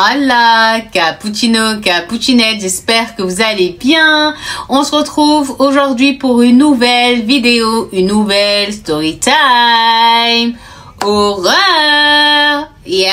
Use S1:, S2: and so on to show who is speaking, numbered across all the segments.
S1: Hola, cappuccino, cappuccinette, j'espère que vous allez bien. On se retrouve aujourd'hui pour une nouvelle vidéo, une nouvelle story time. Horreur! Yeah.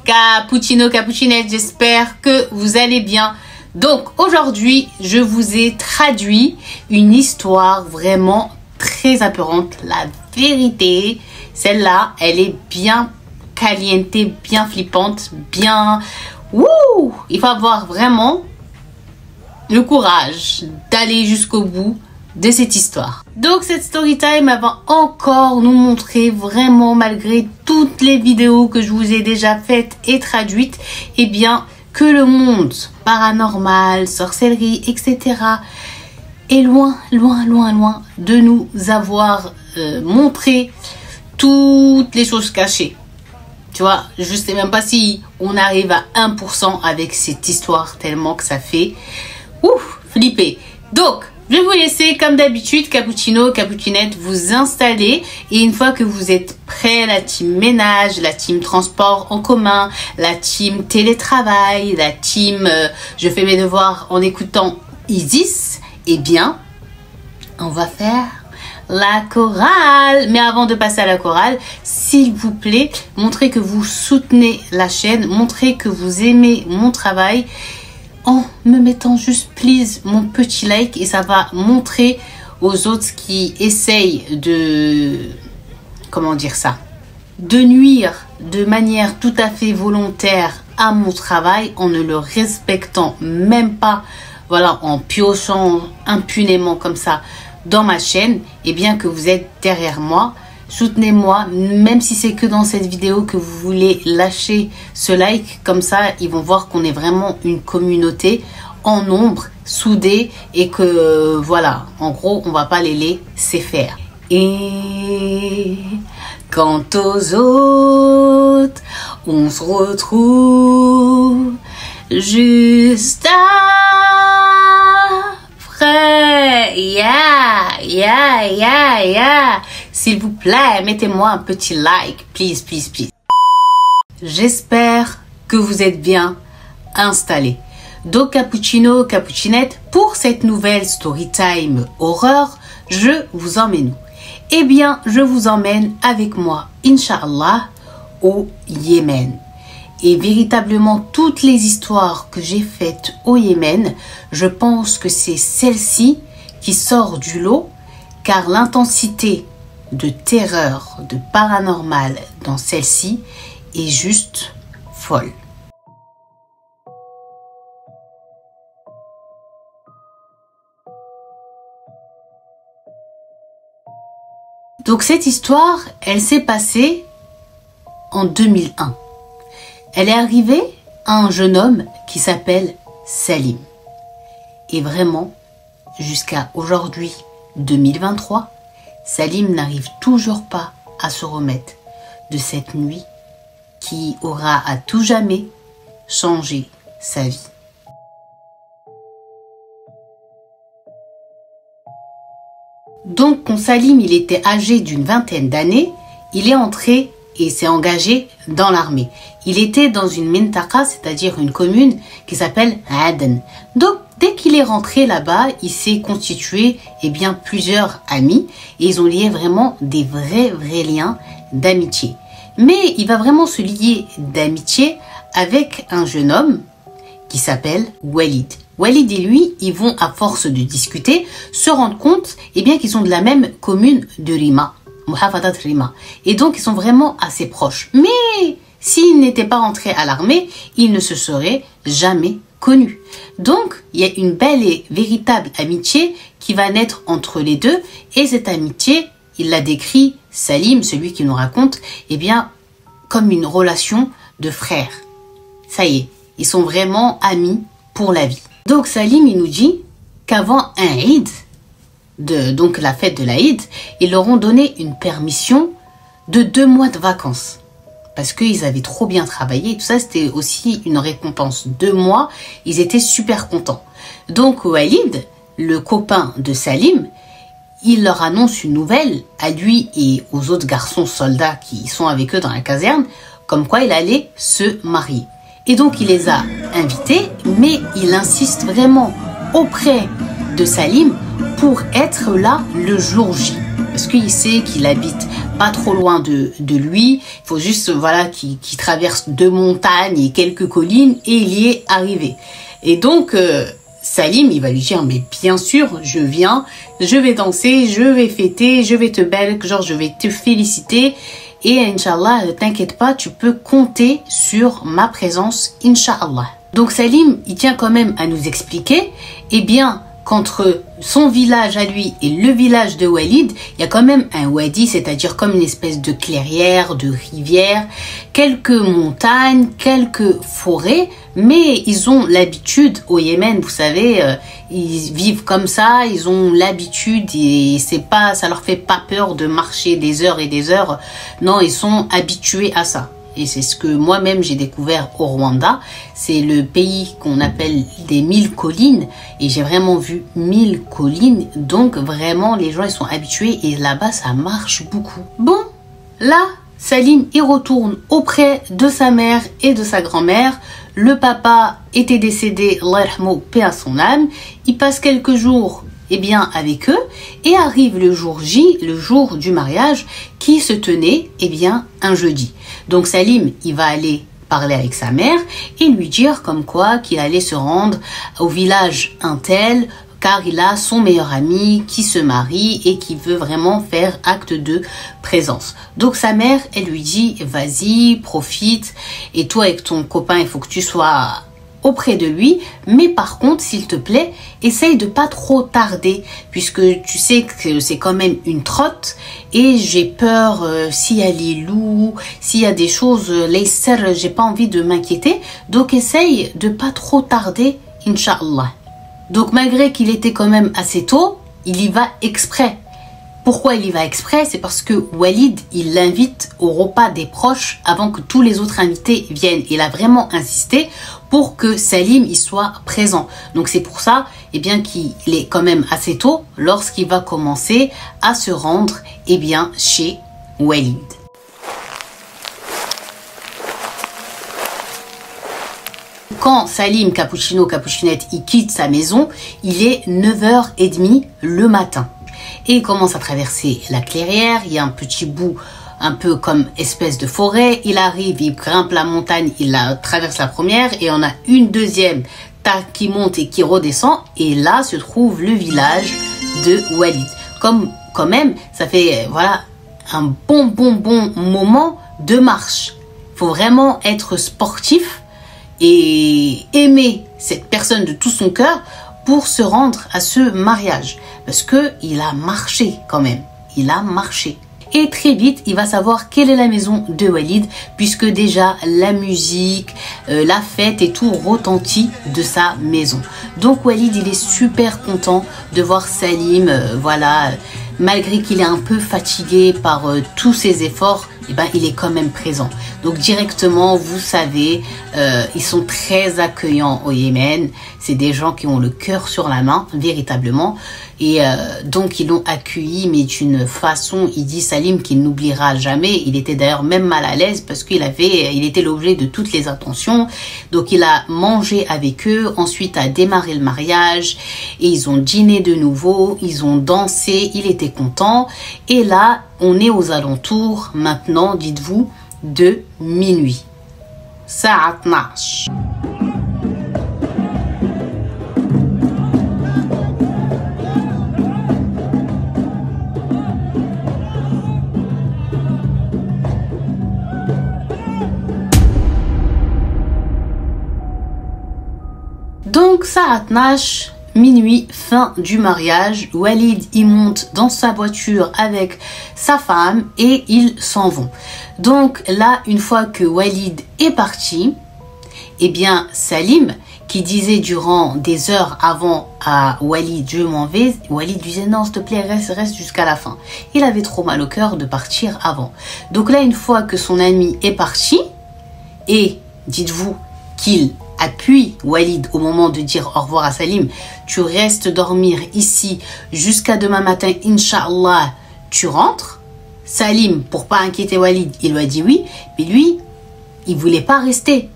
S1: Cappuccino, cappuccinette, j'espère que vous allez bien. Donc aujourd'hui, je vous ai traduit une histoire vraiment très apeurante. La vérité, celle-là, elle est bien caliente, bien flippante, bien... Wouh! Il faut avoir vraiment le courage d'aller jusqu'au bout de cette histoire. Donc cette story time va encore nous montrer vraiment, malgré toutes les vidéos que je vous ai déjà faites et traduites, eh bien que le monde paranormal, sorcellerie, etc. est loin de nous avoir montré toutes les choses cachées. Tu vois, je sais même pas si on arrive à 1% avec cette histoire, tellement que ça fait flipper. Donc, je vais vous laisser, comme d'habitude, cappuccino, cappuccinette, vous installer. Et une fois que vous êtes prêts, la team ménage, la team transport en commun, la team télétravail, la team je fais mes devoirs en écoutant Isis, eh bien, on va faire la chorale. Mais avant de passer à la chorale, s'il vous plaît, montrez que vous soutenez la chaîne, montrez que vous aimez mon travail en me mettant juste please mon petit like, et ça va montrer aux autres qui essayent de, comment dire ça, de nuire de manière tout à fait volontaire à mon travail en ne le respectant même pas, voilà, en piochant impunément comme ça dans ma chaîne, et bien que vous êtes derrière moi. Soutenez-moi, même si c'est que dans cette vidéo que vous voulez lâcher ce like, comme ça ils vont voir qu'on est vraiment une communauté en nombre, soudée, et que voilà, en gros on va pas les laisser faire. Et quant aux autres, on se retrouve juste après. Yeah. S'il vous plaît, mettez-moi un petit like, please. J'espère que vous êtes bien installés. Donc cappuccino, cappuccinette, pour cette nouvelle story time horreur, je vous emmène où? Eh bien, je vous emmène avec moi, Inch'Allah, au Yémen. Et véritablement, toutes les histoires que j'ai faites au Yémen, je pense que c'est celle-ci qui sort du lot, car l'intensité de terreur, de paranormal dans celle-ci est juste folle. Donc cette histoire, elle s'est passée en 2001. Elle est arrivée à un jeune homme qui s'appelle Salim. Et vraiment, jusqu'à aujourd'hui, 2023, Salim n'arrive toujours pas à se remettre de cette nuit qui aura à tout jamais changé sa vie. Donc, quand Salim il était âgé d'une vingtaine d'années, il est entré et s'est engagé dans l'armée. Il était dans une mintaka, c'est-à-dire une commune qui s'appelle Aden. Donc, dès qu'il est rentré là-bas, il s'est constitué plusieurs amis, et ils ont lié vraiment des vrais liens d'amitié. Mais il va vraiment se lier d'amitié avec un jeune homme qui s'appelle Walid. Walid et lui, ils vont, à force de discuter, se rendre compte qu'ils sont de la même commune de Rima, Muhafadat Rima. Et donc, ils sont vraiment assez proches. Mais s'ils n'étaient pas rentrés à l'armée, ils ne se seraient jamais connus. Donc, il y a une belle et véritable amitié qui va naître entre les deux. Et cette amitié, il la décrit, Salim, celui qui nous raconte, comme une relation de frères. Ça y est, ils sont vraiment amis pour la vie. Donc, Salim, il nous dit qu'avant un Eid, donc la fête de l'Aïd, ils leur ont donné une permission de 2 mois de vacances. Parce qu'ils avaient trop bien travaillé. Et tout ça, c'était aussi une récompense. 2 mois, ils étaient super contents. Donc Walid, le copain de Salim, il leur annonce une nouvelle à lui et aux autres garçons soldats qui sont avec eux dans la caserne comme quoi il allait se marier. Et donc il les a invités, mais il insiste vraiment auprès de Salim pour être là le jour J. Parce qu'il sait qu'il habite pas trop loin de lui. Il faut juste voilà, qu'il traverse 2 montagnes et quelques collines et il y est arrivé. Et donc Salim, il va lui dire, mais bien sûr, je viens, je vais danser, je vais fêter, je vais te belk, genre je vais te féliciter. Et Inch'Allah, t'inquiète pas, tu peux compter sur ma présence, Inch'Allah. Donc Salim, il tient quand même à nous expliquer, eh bien, qu'entre son village à lui et le village de Walid, il y a quand même un wadi, c'est-à-dire comme une espèce de clairière, de rivière, quelques montagnes, quelques forêts, mais ils ont l'habitude au Yémen, vous savez, ils vivent comme ça, ils ont l'habitude et c'est pas, ça leur fait pas peur de marcher des heures et des heures. Non, ils sont habitués à ça. Et c'est ce que moi-même j'ai découvert au Rwanda. C'est le pays qu'on appelle des 1000 collines. Et j'ai vraiment vu 1000 collines. Donc vraiment, les gens ils sont habitués. Et là-bas, ça marche beaucoup. Bon, là, Salim, il retourne auprès de sa mère et de sa grand-mère. Le papa était décédé, Allah yarhamou, paix à son âme. Il passe quelques jours avec eux et arrive le jour J, le jour du mariage qui se tenait un jeudi. Donc Salim, il va aller parler avec sa mère et lui dire comme quoi qu'il allait se rendre au village untel car il a son meilleur ami qui se marie et qui veut vraiment faire acte de présence. Donc sa mère, elle lui dit, vas-y, profite et toi avec ton copain, il faut que tu sois auprès de lui, mais par contre, s'il te plaît, essaye de pas trop tarder, puisque tu sais que c'est quand même une trotte, et j'ai peur s'il y a les loups, s'il y a des choses, les serres, j'ai pas envie de m'inquiéter, donc essaye de pas trop tarder, Inch'Allah. Donc malgré qu'il était quand même assez tôt, il y va exprès. Pourquoi il y va exprès? C'est parce que Walid, il l'invite au repas des proches avant que tous les autres invités viennent. Il a vraiment insisté pour que Salim y soit présent. Donc c'est pour ça qu'il est quand même assez tôt lorsqu'il va commencer à se rendre chez Walid. Quand Salim, Cappuccino, Cappuccinette, il quitte sa maison, il est 9h30 le matin. Et il commence à traverser la clairière, il y a un petit bout un peu comme espèce de forêt, il arrive, il grimpe la montagne, il traverse la première et on a une deuxième qui monte et qui redescend et là se trouve le village de Walid. Quand même, ça fait voilà un bon moment de marche. Il faut vraiment être sportif et aimer cette personne de tout son cœur pour se rendre à ce mariage. Parce que il a marché quand même. Il a marché. Et très vite, il va savoir quelle est la maison de Walid, puisque déjà la musique, la fête et tout retentit de sa maison. Donc Walid, il est super content de voir Salim, malgré qu'il est un peu fatigué par tous ses efforts, il est quand même présent. Donc directement, vous savez, ils sont très accueillants au Yémen. C'est des gens qui ont le cœur sur la main, véritablement. Et donc ils l'ont accueilli, mais d'une façon, il dit Salim qu'il n'oubliera jamais. Il était d'ailleurs même mal à l'aise parce qu'il était l'objet de toutes les attentions. Donc il a mangé avec eux, ensuite a démarré le mariage et ils ont dîné de nouveau, ils ont dansé, il était content. Et là, on est aux alentours maintenant, dites-vous, de minuit. Sa'a 12. Donc Sa'a 12, minuit, fin du mariage. Walid, il monte dans sa voiture avec sa femme et ils s'en vont. Donc là, une fois que Walid est parti, Salim, qui disait durant des heures avant à Walid, je m'en vais, Walid disait non, s'il te plaît, reste jusqu'à la fin. Il avait trop mal au cœur de partir avant. Donc là, une fois que son ami est parti, et dites-vous qu'il appuie Walid au moment de dire au revoir à Salim, tu restes dormir ici jusqu'à demain matin, Inch'Allah, tu rentres. Salim, pour pas inquiéter Walid, il lui a dit oui, mais lui, il voulait pas rester.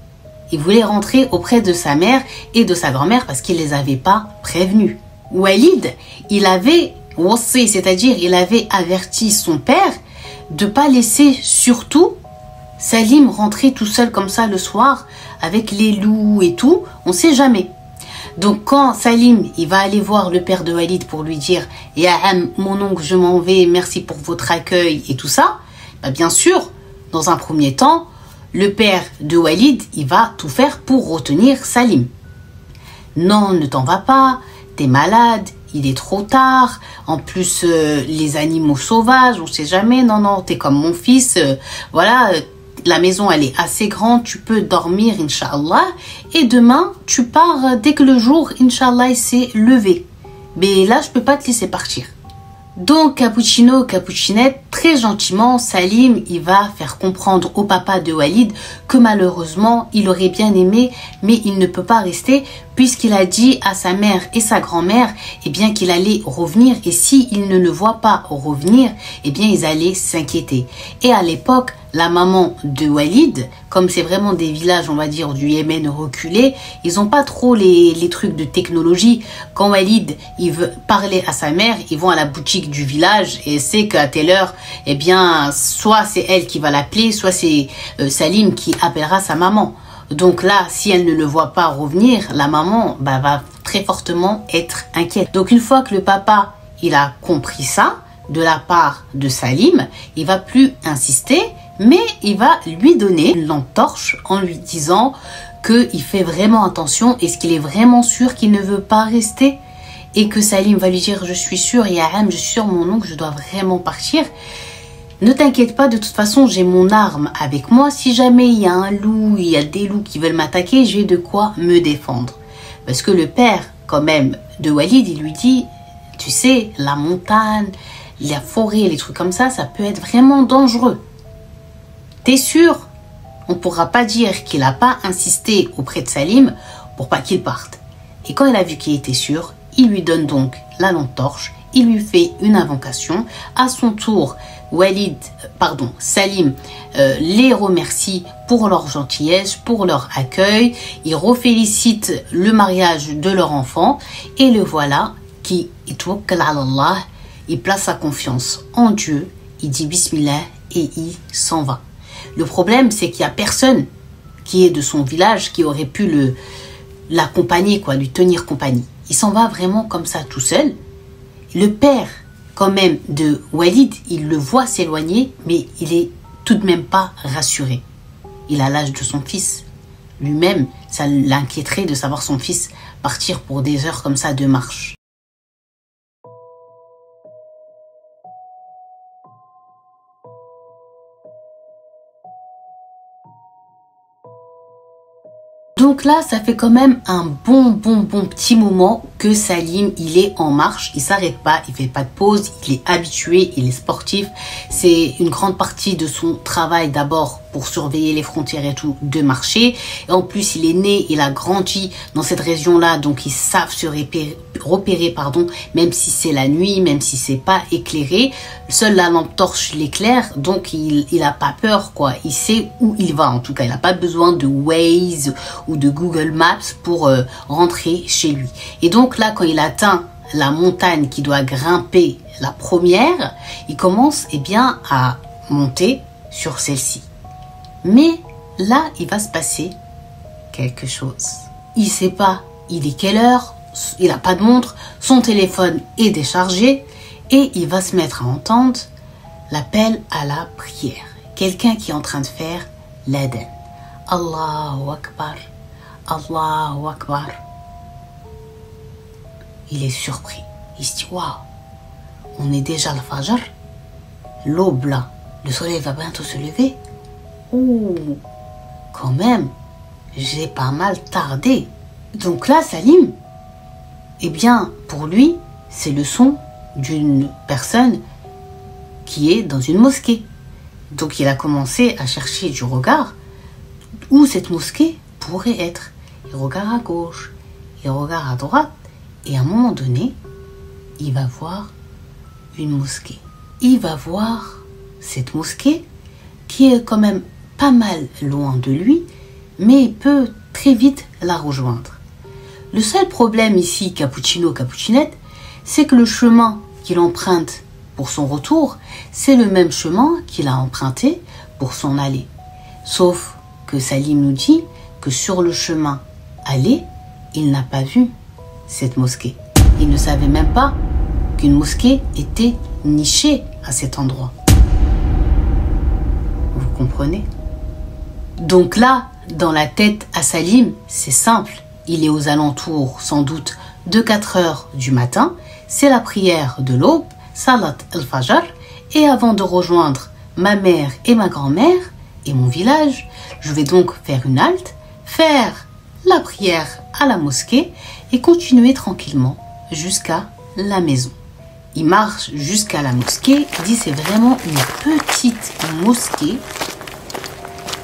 S1: Il voulait rentrer auprès de sa mère et de sa grand-mère parce qu'il les avait pas prévenus. Walid, il avait wassi, c'est-à-dire il avait averti son père de pas laisser surtout Salim rentrer tout seul comme ça le soir avec les loups et tout, on sait jamais. Donc quand Salim, il va aller voir le père de Walid pour lui dire « Ya Am, mon oncle, je m'en vais, merci pour votre accueil et tout ça », bah bien sûr, dans un premier temps, le père de Walid, il va tout faire pour retenir Salim. Non, ne t'en vas pas, t'es malade, il est trop tard, en plus les animaux sauvages, on sait jamais, non, non, t'es comme mon fils, voilà, la maison elle est assez grande, tu peux dormir, Inch'Allah, et demain tu pars dès que le jour, Inch'Allah, s'est levé. Mais là, je peux pas te laisser partir. Donc, Cappuccino, Cappuccinette, très gentiment, Salim, il va faire comprendre au papa de Walid que malheureusement, il aurait bien aimé, mais il ne peut pas rester puisqu'il a dit à sa mère et sa grand-mère, eh bien, qu'il allait revenir et s'il ne le voit pas revenir, eh bien, ils allaient s'inquiéter. Et à l'époque, la maman de Walid, comme c'est vraiment des villages, on va dire, du Yémen reculé, ils n'ont pas trop les trucs de technologie. Quand Walid, il veut parler à sa mère, ils vont à la boutique du village et c'est qu'à telle heure, eh bien, soit c'est elle qui va l'appeler, soit c'est Salim qui appellera sa maman. Donc là, si elle ne le voit pas revenir, la maman va très fortement être inquiète. Donc une fois que le papa, il a compris ça, de la part de Salim, il va plus insister, mais il va lui donner une lampe torche en lui disant qu'il fait vraiment attention et ce qu'il est vraiment sûr qu'il ne veut pas rester et que Salim va lui dire « Je suis sûr, Yaham, je suis sûr, mon oncle, je dois vraiment partir. Ne t'inquiète pas, de toute façon, j'ai mon arme avec moi. Si jamais il y a un loup, il y a des loups qui veulent m'attaquer, j'ai de quoi me défendre. » Parce que le père, quand même, de Walid, il lui dit « Tu sais, la montagne, la forêt, les trucs comme ça peut être vraiment dangereux. T'es sûr? On ne pourra pas dire qu'il n'a pas insisté auprès de Salim pour pas qu'il parte. » Et quand il a vu qu'il était sûr, il lui donne donc la lampe torche, il lui fait une invocation. À son tour, Salim les remercie pour leur gentillesse, pour leur accueil. Il refélicite le mariage de leur enfant et le voilà qui tawakkal ala Allah. Il place sa confiance en Dieu, il dit Bismillah et il s'en va. Le problème, c'est qu'il n'y a personne qui est de son village qui aurait pu l'accompagner, lui tenir compagnie. Il s'en va vraiment comme ça tout seul. Le père, quand même, de Walid, il le voit s'éloigner, mais il est tout de même pas rassuré. Il a l'âge de son fils. Lui-même, ça l'inquiéterait de savoir son fils partir pour des heures comme ça de marche. Donc là, ça fait quand même un bon petit moment que Salim, il est en marche, il s'arrête pas, il fait pas de pause, il est habitué, il est sportif. C'est une grande partie de son travail d'abord pour surveiller les frontières et tout, de marcher. Et en plus, il est né, il a grandi dans cette région-là, donc ils savent se repérer, même si c'est la nuit, même si c'est pas éclairé. Seule la lampe torche l'éclaire, donc il a pas peur, Il sait où il va, en tout cas. Il n'a pas besoin de Waze ou de Google Maps pour rentrer chez lui. Et donc là, quand il atteint la montagne qui doit grimper la première, il commence à monter sur celle-ci. Mais là, il va se passer quelque chose. Il ne sait pas, il est quelle heure, il n'a pas de montre, son téléphone est déchargé et il va se mettre à entendre l'appel à la prière. Quelqu'un qui est en train de faire l'adhan. Allahu Akbar, Allahu Akbar. Il est surpris. Il se dit, waouh, on est déjà le Fajr. L'aube là, le soleil va bientôt se lever. Ouh, quand même, j'ai pas mal tardé. Donc là, Salim, pour lui, c'est le son d'une personne qui est dans une mosquée. Donc il a commencé à chercher du regard où cette mosquée pourrait être. Il regarde à gauche, il regarde à droite, et à un moment donné, il va voir une mosquée. Il va voir cette mosquée qui est quand même pas mal loin de lui, mais il peut très vite la rejoindre. Le seul problème ici, Cappuccino Cappuccinette, c'est que le chemin qu'il emprunte pour son retour, c'est le même chemin qu'il a emprunté pour son aller. Sauf que Salim nous dit que sur le chemin aller, il n'a pas vu cette mosquée. Il ne savait même pas qu'une mosquée était nichée à cet endroit. Vous comprenez? Donc là, dans la tête à Salim, c'est simple. Il est aux alentours, sans doute, de 4 heures du matin. C'est la prière de l'aube, Salat al-Fajr. Et avant de rejoindre ma mère et ma grand-mère et mon village, je vais donc faire une halte, faire la prière à la mosquée et continuer tranquillement jusqu'à la maison. Il marche jusqu'à la mosquée. Il dit c'est vraiment une petite mosquée.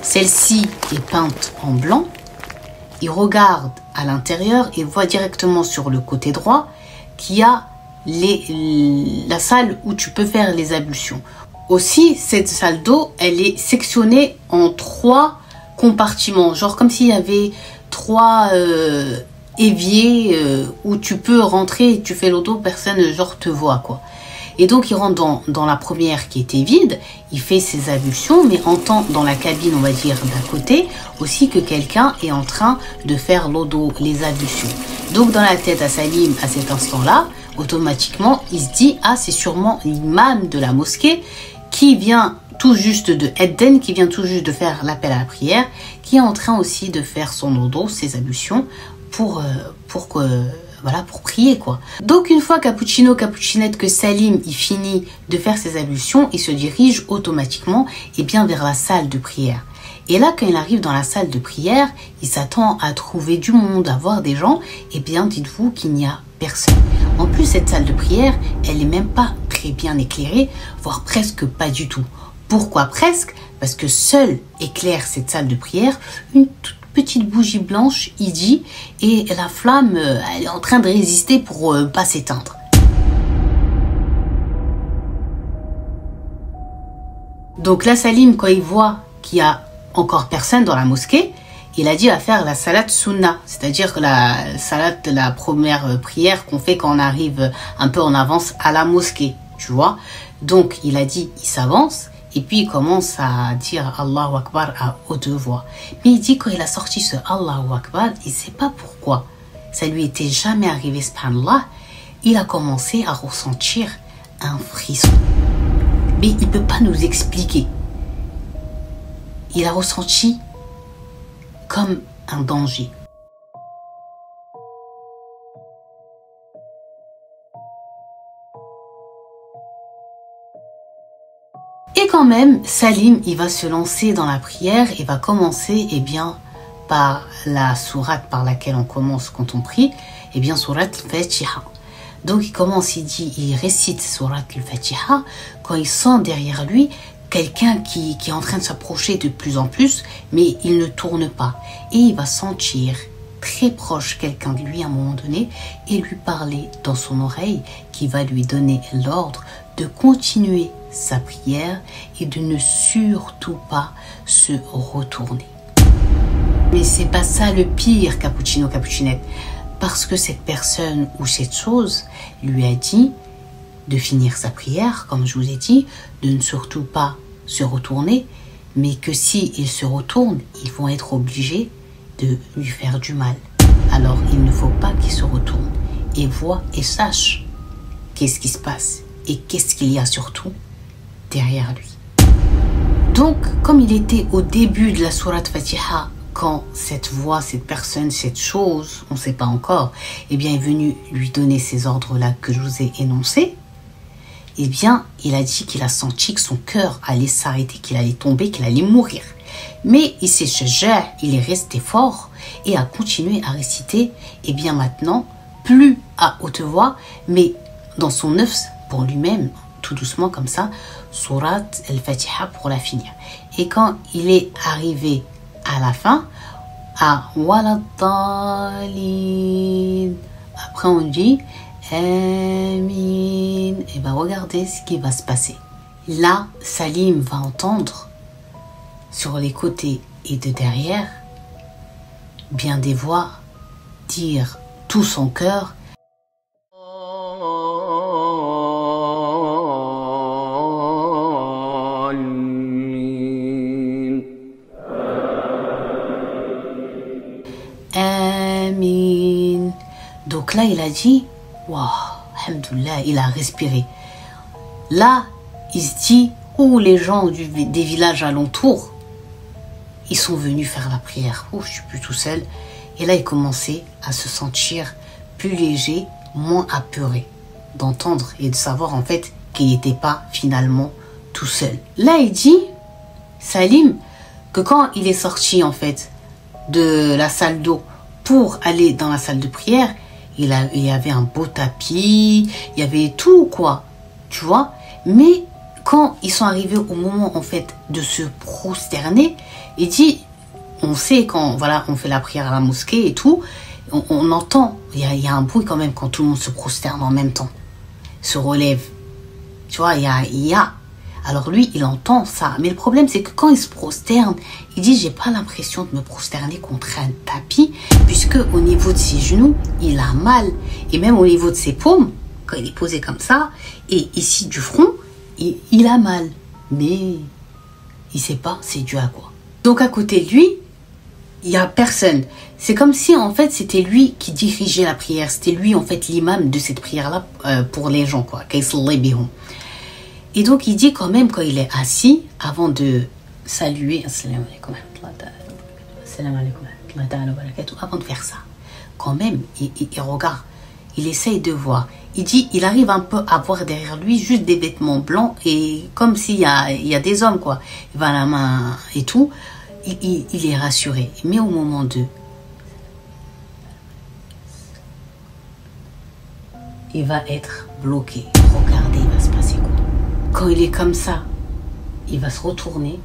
S1: Celle-ci est peinte en blanc. Il regarde à l'intérieur et voit directement sur le côté droit qu'il y a la salle où tu peux faire les ablutions. Aussi, cette salle d'eau, elle est sectionnée en 3 compartiments. Genre comme s'il y avait 3 éviers où tu peux rentrer et tu fais l'eau d'eau, personne genre te voit quoi. Et donc il rentre dans la première qui était vide, il fait ses ablutions, mais entend dans la cabine, on va dire, d'à côté, aussi que quelqu'un est en train de faire l'eau d'eau, les ablutions. Donc dans la tête à Salim, à cet instant-là, automatiquement, il se dit, ah c'est sûrement l'imam de la mosquée qui vient tout juste de Edden, qui vient tout juste de faire l'appel à la prière, qui est en train aussi de faire son eau d'eau, ses ablutions, pour prier quoi. Donc une fois Cappuccino Cappuccinette que Salim il finit de faire ses ablutions, il se dirige automatiquement vers la salle de prière. Et là quand il arrive dans la salle de prière, il s'attend à trouver du monde, à voir des gens, et bien dites-vous qu'il n'y a personne. En plus cette salle de prière, elle est même pas très bien éclairée, voire presque pas du tout. Pourquoi presque? Parce que seule éclaire cette salle de prière une toute petite bougie blanche, il dit, et la flamme, elle est en train de résister pour pas s'éteindre. Donc là, Salim, quand il voit qu'il y a encore personne dans la mosquée, il a dit à faire la salat sunna, c'est-à-dire la salat de la première prière qu'on fait quand on arrive un peu en avance à la mosquée, tu vois. Donc il a dit, il s'avance. Et puis il commence à dire Allahu Akbar à haute voix. Mais il dit quand il a sorti ce Allahu Akbar, il ne sait pas pourquoi. Ça lui était jamais arrivé, subhanallah. Il a commencé à ressentir un frisson. Mais il ne peut pas nous expliquer. Il a ressenti comme un danger. Et quand même, Salim, il va se lancer dans la prière et va commencer, par la sourate par laquelle on commence quand on prie, sourate al-Fatiha. Donc il commence, il récite sourate al-Fatiha quand il sent derrière lui quelqu'un qui est en train de s'approcher de plus en plus, mais il ne tourne pas. Et il va sentir très proche quelqu'un de lui à un moment donné et lui parler dans son oreille qui va lui donner l'ordre de continuer sa prière et de ne surtout pas se retourner. Mais c'est pas ça le pire, Cappuccino Cappuccinette, parce que cette personne ou cette chose lui a dit de finir sa prière, comme je vous ai dit, de ne surtout pas se retourner, mais que si il se retourne, ils vont être obligés de lui faire du mal. Alors il ne faut pas qu'il se retourne et voit et sache qu'est-ce qui se passe et qu'est-ce qu'il y a surtout derrière lui. Donc, comme il était au début de la sourate Fatiha, quand cette voix, cette personne, cette chose, on ne sait pas encore, est venu lui donner ces ordres-là que je vous ai énoncés, il a dit qu'il a senti que son cœur allait s'arrêter, qu'il allait tomber, qu'il allait mourir. Mais il s'est changé, il est resté fort et a continué à réciter, maintenant, plus à haute voix, mais dans son œuf pour lui-même, tout doucement comme ça, sourate al-Fatiha pour la finir. Et quand il est arrivé à la fin, à Waladhalin, après on dit Amin, et regardez ce qui va se passer. Là, Salim va entendre sur les côtés et de derrière, bien des voix dire tout son cœur. Amin. Donc là, il a dit, waouh, alhamdoulilah, il a respiré. Là, il se dit, oh, les gens des villages alentours, ils sont venus faire la prière. Oh, je suis plus tout seul. Et là, il commençait à se sentir plus léger, moins apeuré, d'entendre et de savoir en fait qu'il n'était pas finalement tout seul. Là, il dit, Salim, que quand il est sorti en fait de la salle d'eau pour aller dans la salle de prière, il y avait un beau tapis, il y avait tout quoi, tu vois. Mais quand ils sont arrivés au moment en fait de se prosterner, il dit, on sait quand voilà on fait la prière à la mosquée et tout, on entend, il y a un bruit quand même quand tout le monde se prosterne en même temps, se relève, tu vois, il y a. Alors lui, il entend ça. Mais le problème, c'est que quand il se prosterne, il dit, j'ai pas l'impression de me prosterner contre un tapis, puisque au niveau de ses genoux, il a mal. Et même au niveau de ses paumes, quand il est posé comme ça, et ici du front, il a mal. Mais il sait pas, c'est dû à quoi. Donc à côté de lui, il y a personne. C'est comme si en fait, c'était lui qui dirigeait la prière. C'était lui en fait l'imam de cette prière-là pour les gens, quoi. Et donc, il dit quand même, quand il est assis, avant de saluer, avant de faire ça, quand même, il regarde, il essaye de voir. Il dit, il arrive un peu à voir derrière lui juste des vêtements blancs, et comme s'il y a des hommes, quoi. Il va à la main et tout, il est rassuré. Mais au moment de... il va être bloqué. Regardez, il va se passer quoi. Quand il est comme ça, il va se retourner.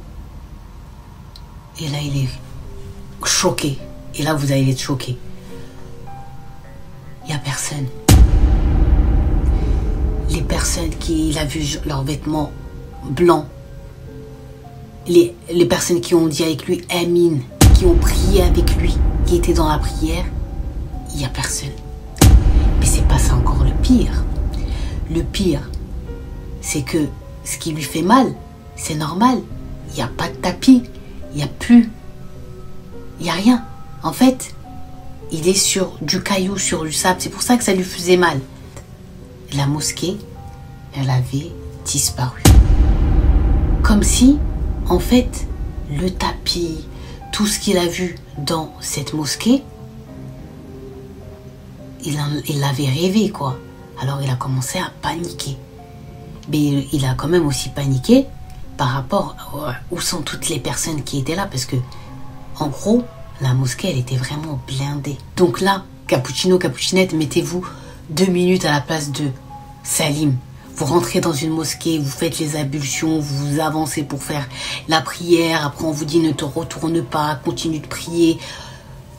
S1: Et là, il est choqué. Et là, vous allez être choqué. Il n'y a personne. Les personnes qu'il a vu leurs vêtements blancs, les personnes qui ont dit avec lui Amin, qui ont prié avec lui, qui étaient dans la prière, il n'y a personne. Mais c'est pas ça encore le pire. Le pire, c'est que ce qui lui fait mal, c'est normal. Il n'y a pas de tapis, il n'y a plus, il n'y a rien. En fait, il est sur du caillou, sur du sable. C'est pour ça que ça lui faisait mal. La mosquée, elle avait disparu. Comme si, en fait, le tapis, tout ce qu'il a vu dans cette mosquée, il l'avait rêvé, quoi. Alors, il a commencé à paniquer. Mais il a quand même aussi paniqué par rapport à où sont toutes les personnes qui étaient là. Parce que, en gros, la mosquée, elle était vraiment blindée. Donc là, cappuccino, cappuccinette, mettez-vous 2 minutes à la place de Salim. Vous rentrez dans une mosquée, vous faites les ablutions, vous avancez pour faire la prière. Après, on vous dit ne te retourne pas, continue de prier.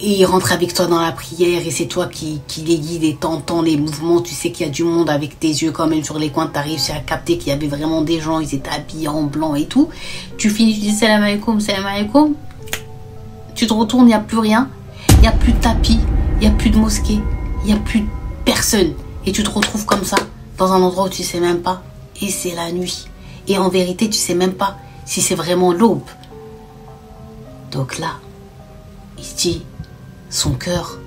S1: Et il rentre avec toi dans la prière et c'est toi qui les guide et t'entends les mouvements. Tu sais qu'il y a du monde avec tes yeux quand même sur les coins. Tu as réussi à capter qu'il y avait vraiment des gens. Ils étaient habillés en blanc et tout. Tu finis, tu dis salam alaikum, salam alaikum. Tu te retournes, il n'y a plus rien. Il n'y a plus de tapis, il n'y a plus de mosquée, il n'y a plus de personne. Et tu te retrouves comme ça dans un endroit où tu ne sais même pas. Et c'est la nuit. Et en vérité, tu ne sais même pas si c'est vraiment l'aube. Donc là, il se dit... son cœur,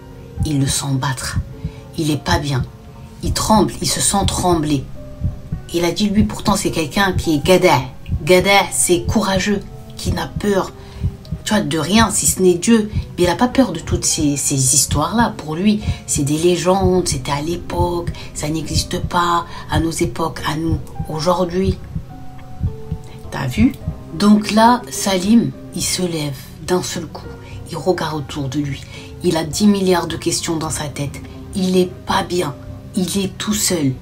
S1: il le sent battre. Il n'est pas bien. Il tremble, il se sent trembler. Il a dit, lui, pourtant, c'est quelqu'un qui est gada. Gada, c'est courageux, qui n'a peur, tu vois, de rien, si ce n'est Dieu. Mais il n'a pas peur de toutes ces histoires-là. Pour lui, c'est des légendes, c'était à l'époque, ça n'existe pas, à nos époques, à nous, aujourd'hui. T'as vu? Donc là, Salim, il se lève d'un seul coup. Il regarde autour de lui. Il a 10 milliards de questions dans sa tête. Il n'est pas bien. Il est tout seul.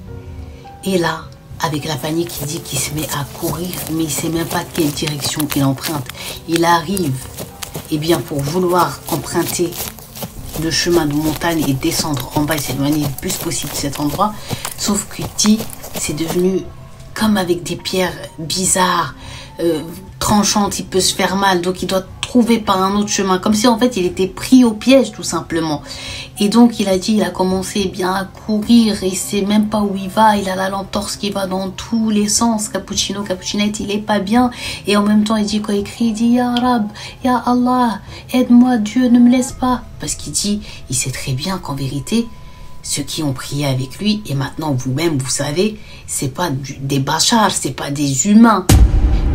S1: Et là, avec la panique, il dit qu'il se met à courir, mais il ne sait même pas quelle direction il emprunte. Il arrive, eh bien, pour vouloir emprunter le chemin de montagne et descendre en bas et s'éloigner le plus possible de cet endroit. Sauf que dit, c'est devenu comme avec des pierres bizarres, tranchante, il peut se faire mal, donc il doit trouver par un autre chemin, comme si en fait il était pris au piège tout simplement. Et donc il a dit, il a commencé bien à courir, et il sait même pas où il va, il a la lampe torche qui va dans tous les sens, Cappuccino, Cappuccinette, il est pas bien, et en même temps il dit quoi, il crie, il dit Ya Rab, Ya Allah, aide-moi Dieu, ne me laisse pas, parce qu'il dit, il sait très bien qu'en vérité, ceux qui ont prié avec lui, et maintenant vous-même vous savez, c'est pas des bachars, c'est pas des humains,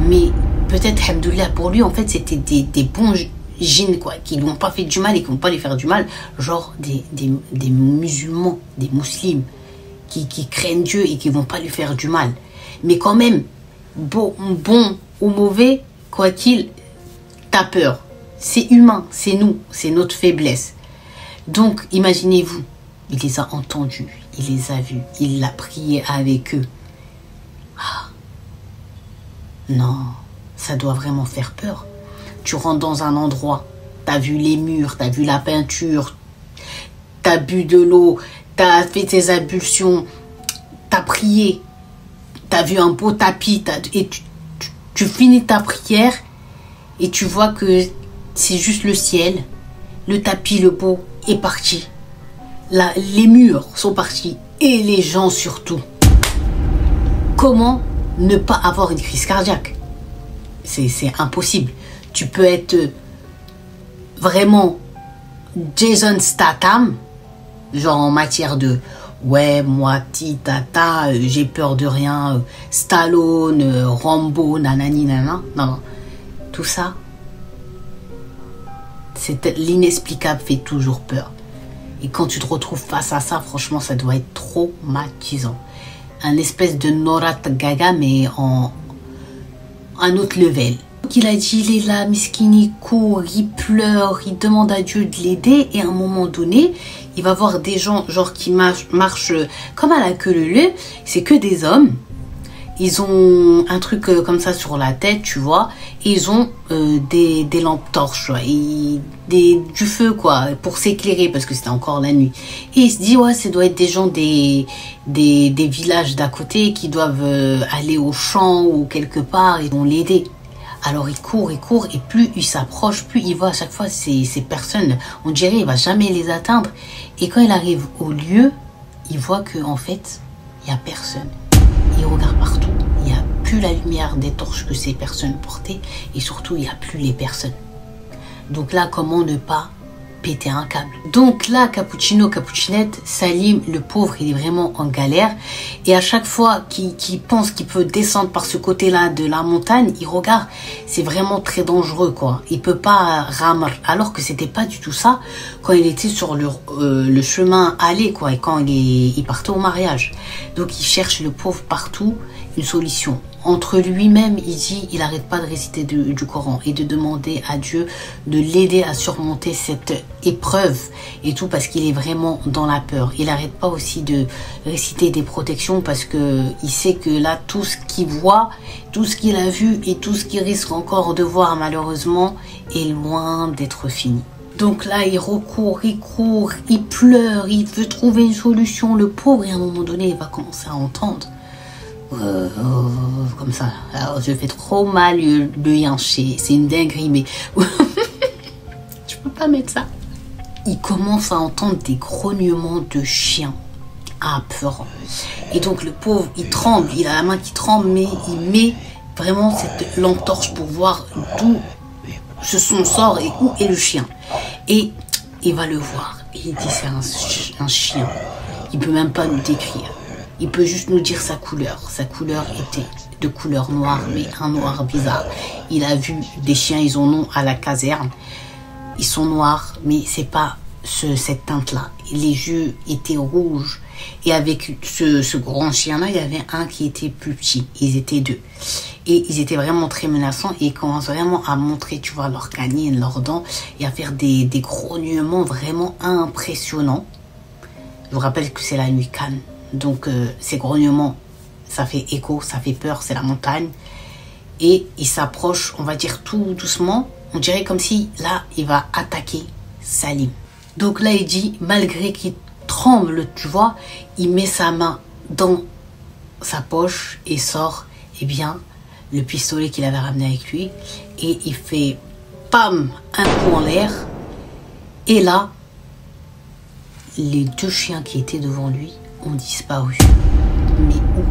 S1: mais peut-être, alhamdoulilah, pour lui, en fait, c'était des bons djinns, quoi, qui lui ont pas fait du mal et qui vont pas lui faire du mal. Genre des musulmans, des musulmans, qui craignent Dieu et qui vont pas lui faire du mal. Mais quand même, bon ou mauvais, quoi qu'il, t'as peur. C'est humain, c'est nous, c'est notre faiblesse. Donc, imaginez-vous, il les a entendus, il les a vus, il a prié avec eux. Ah. Non. Ça doit vraiment faire peur. Tu rentres dans un endroit, t'as vu les murs, t'as vu la peinture, t'as bu de l'eau, t'as fait tes ablutions, t'as prié, t'as vu un beau tapis, et tu finis ta prière et tu vois que c'est juste le ciel, le tapis, le beau est parti. Là, les murs sont partis et les gens surtout. Comment ne pas avoir une crise cardiaque? C'est impossible. Tu peux être vraiment Jason Statham, genre en matière de ouais, moi, tata, j'ai peur de rien, Stallone, Rambo, nanani, nanana. Non. Tout ça, l'inexplicable fait toujours peur. Et quand tu te retrouves face à ça, franchement, ça doit être traumatisant. Un espèce de Norat Gaga, mais en un autre level. Donc il a dit, il est là, miskin, il court, il pleure, il demande à Dieu de l'aider, et à un moment donné, il va voir des gens genre qui marchent comme à la queue leu, c'est que des hommes. Ils ont un truc comme ça sur la tête, tu vois, et ils ont des lampes torches, du feu, quoi, pour s'éclairer, parce que c'était encore la nuit. Et il se dit, ouais, ça doit être des gens des villages d'à côté qui doivent aller au champ ou quelque part, ils vont l'aider. Alors il court, et plus il s'approche, plus il voit à chaque fois ces personnes, on dirait il va jamais les atteindre. Et quand il arrive au lieu, il voit que en fait, il n'y a personne. Il regarde partout, il n'y a plus la lumière des torches que ces personnes portaient, et surtout il n'y a plus les personnes. Donc là, comment ne pas péter un câble? Donc là, Cappuccino, Cappuccinette, Salim, le pauvre, il est vraiment en galère, et à chaque fois qu'il pense qu'il peut descendre par ce côté-là de la montagne, il regarde, c'est vraiment très dangereux, quoi. Il peut pas ramer, alors que c'était pas du tout ça quand il était sur le chemin aller, quoi, et quand il partait au mariage. Donc il cherche, le pauvre, partout une solution. Entre lui-même, il dit, il n'arrête pas de réciter du Coran et de demander à Dieu de l'aider à surmonter cette épreuve et tout, parce qu'il est vraiment dans la peur. Il n'arrête pas aussi de réciter des protections, parce que il sait que là, tout ce qu'il voit, tout ce qu'il a vu et tout ce qu'il risque encore de voir malheureusement est loin d'être fini. Donc là, il recourt, il court, il pleure, il veut trouver une solution, le pauvre, et à un moment donné, il va commencer à entendre. Comme ça, alors, je fais trop mal le yanché, c'est une dinguerie, mais je peux pas mettre ça. Il commence à entendre des grognements de chiens apeurants, et donc le pauvre, il tremble, il a la main qui tremble, mais il met vraiment cette lampe torche pour voir d'où ce son sort et où est le chien, et il va le voir, et il dit c'est un chien, il peut même pas nous décrire. Il peut juste nous dire sa couleur. Sa couleur était de couleur noire, mais un noir bizarre. Il a vu des chiens, ils en ont à la caserne. Ils sont noirs, mais c'est pas cette teinte-là. Les yeux étaient rouges. Et avec ce grand chien-là, il y avait un qui était plus petit. Ils étaient deux. Et ils étaient vraiment très menaçants. Et ils commencent vraiment à montrer, tu vois, leurs canines, leurs dents. Et à faire des grognements vraiment impressionnants. Je vous rappelle que c'est la nuit calme. Donc ces grognements, ça fait écho, ça fait peur, c'est la montagne. Et il s'approche, on va dire tout doucement. On dirait comme si là, il va attaquer Salim. Donc là, il dit, malgré qu'il tremble, tu vois, il met sa main dans sa poche et sort, eh bien, le pistolet qu'il avait ramené avec lui et il fait pam, un coup en l'air. Et là, les 2 chiens qui étaient devant lui ont disparu. Mais où?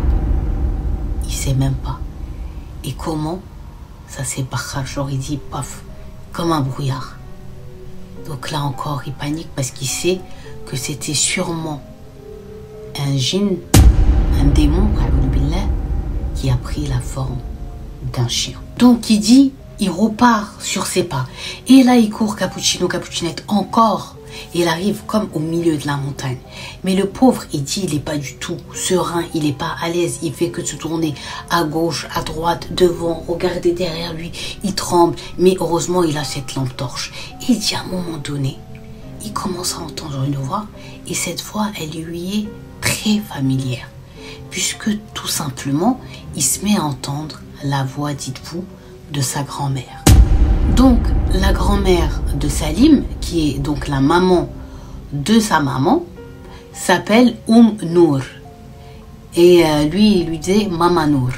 S1: Il sait même pas. Et comment? Ça s'est barré, genre il dit paf, comme un brouillard. Donc là encore, il panique parce qu'il sait que c'était sûrement un djinn, un démon, qui a pris la forme d'un chien. Donc il dit, il repart sur ses pas. Et là, il court Cappuccino, Cappuccinette encore. Il arrive comme au milieu de la montagne. Mais le pauvre, il dit, il n'est pas du tout serein, il n'est pas à l'aise. Il fait que se tourner à gauche, à droite, devant, regarder derrière lui. Il tremble, mais heureusement, il a cette lampe torche. Et il dit, à un moment donné, il commence à entendre une voix. Et cette voix, elle lui est très familière. Puisque tout simplement, il se met à entendre la voix, dites-vous, de sa grand-mère. Donc, la grand-mère de Salim, qui est donc la maman de sa maman, s'appelle Nour. Et lui, il lui dit Mama Nour.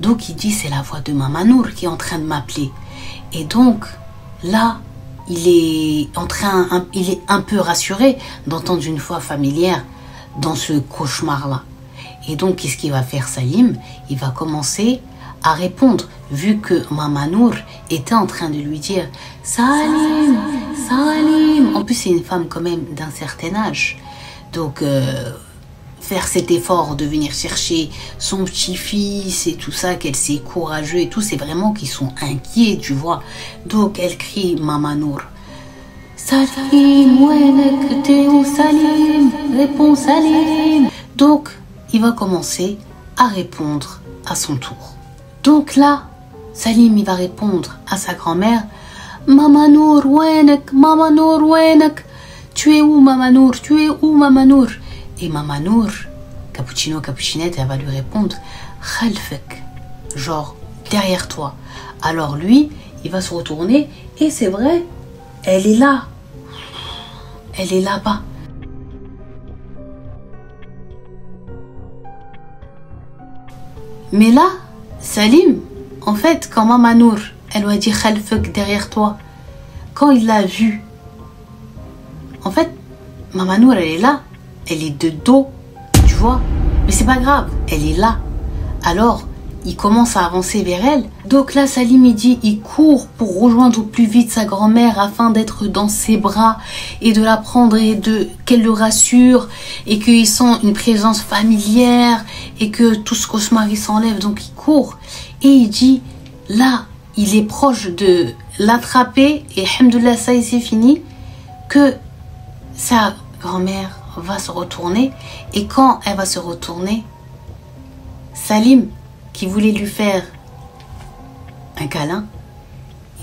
S1: Donc, il dit, c'est la voix de Mama Nour qui est en train de m'appeler. Et donc, là, il est un peu rassuré d'entendre une voix familière dans ce cauchemar-là. Et donc, qu'est-ce qu'il va faire Salim? Il va commencer à répondre, vu que Mama Nour était en train de lui dire « Salim, Salim ». En plus, c'est une femme quand même d'un certain âge. Donc, faire cet effort de venir chercher son petit-fils et tout ça, qu'elle c'est courageux et tout, c'est vraiment qu'ils sont inquiets, tu vois. Donc, elle crie Mama Nour. « Salim, ouenek, t'es où Salim? Réponds Salim ». Donc, il va commencer à répondre à son tour. Donc là, Salim, il va répondre à sa grand-mère « Mama Nour, ouenek, Mama Nour, ouenek. Tu es où, Mama Nour? Tu es où, Mama Nour ?» Et Mama Nour, Cappuccino, Cappuccinette, elle va lui répondre « Khalfek », genre derrière toi. Alors lui, il va se retourner et c'est vrai, elle est là. Elle est là-bas. Mais là, Salim, en fait, quand Mama Nour, elle lui a dit Khalfek derrière toi, quand il l'a vu, en fait, Mama Nour, elle est là, elle est de dos, tu vois, mais c'est pas grave, elle est là. Alors, il commence à avancer vers elle. Donc là, Salim, il dit, il court pour rejoindre au plus vite sa grand-mère afin d'être dans ses bras et de la prendre et qu'elle le rassure et qu'il sent une présence familière et que tout ce cauchemar, il s'enlève. Donc il court et il dit, là, il est proche de l'attraper et alhamdoulilah, ça y est, c'est fini, que sa grand-mère va se retourner. Et quand elle va se retourner, Salim, qui voulait lui faire un câlin,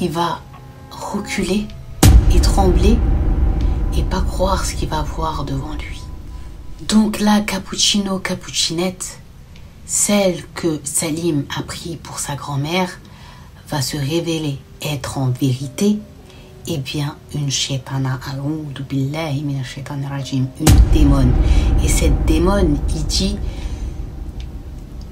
S1: il va reculer et trembler et pas croire ce qu'il va voir devant lui. Donc là, Cappuccino, Cappuccinette, celle que Salim a pris pour sa grand-mère, va se révéler être en vérité, eh bien, une shaitana, a'oudou billahi minash shaitanir rajim, une démone. Et cette démone, il dit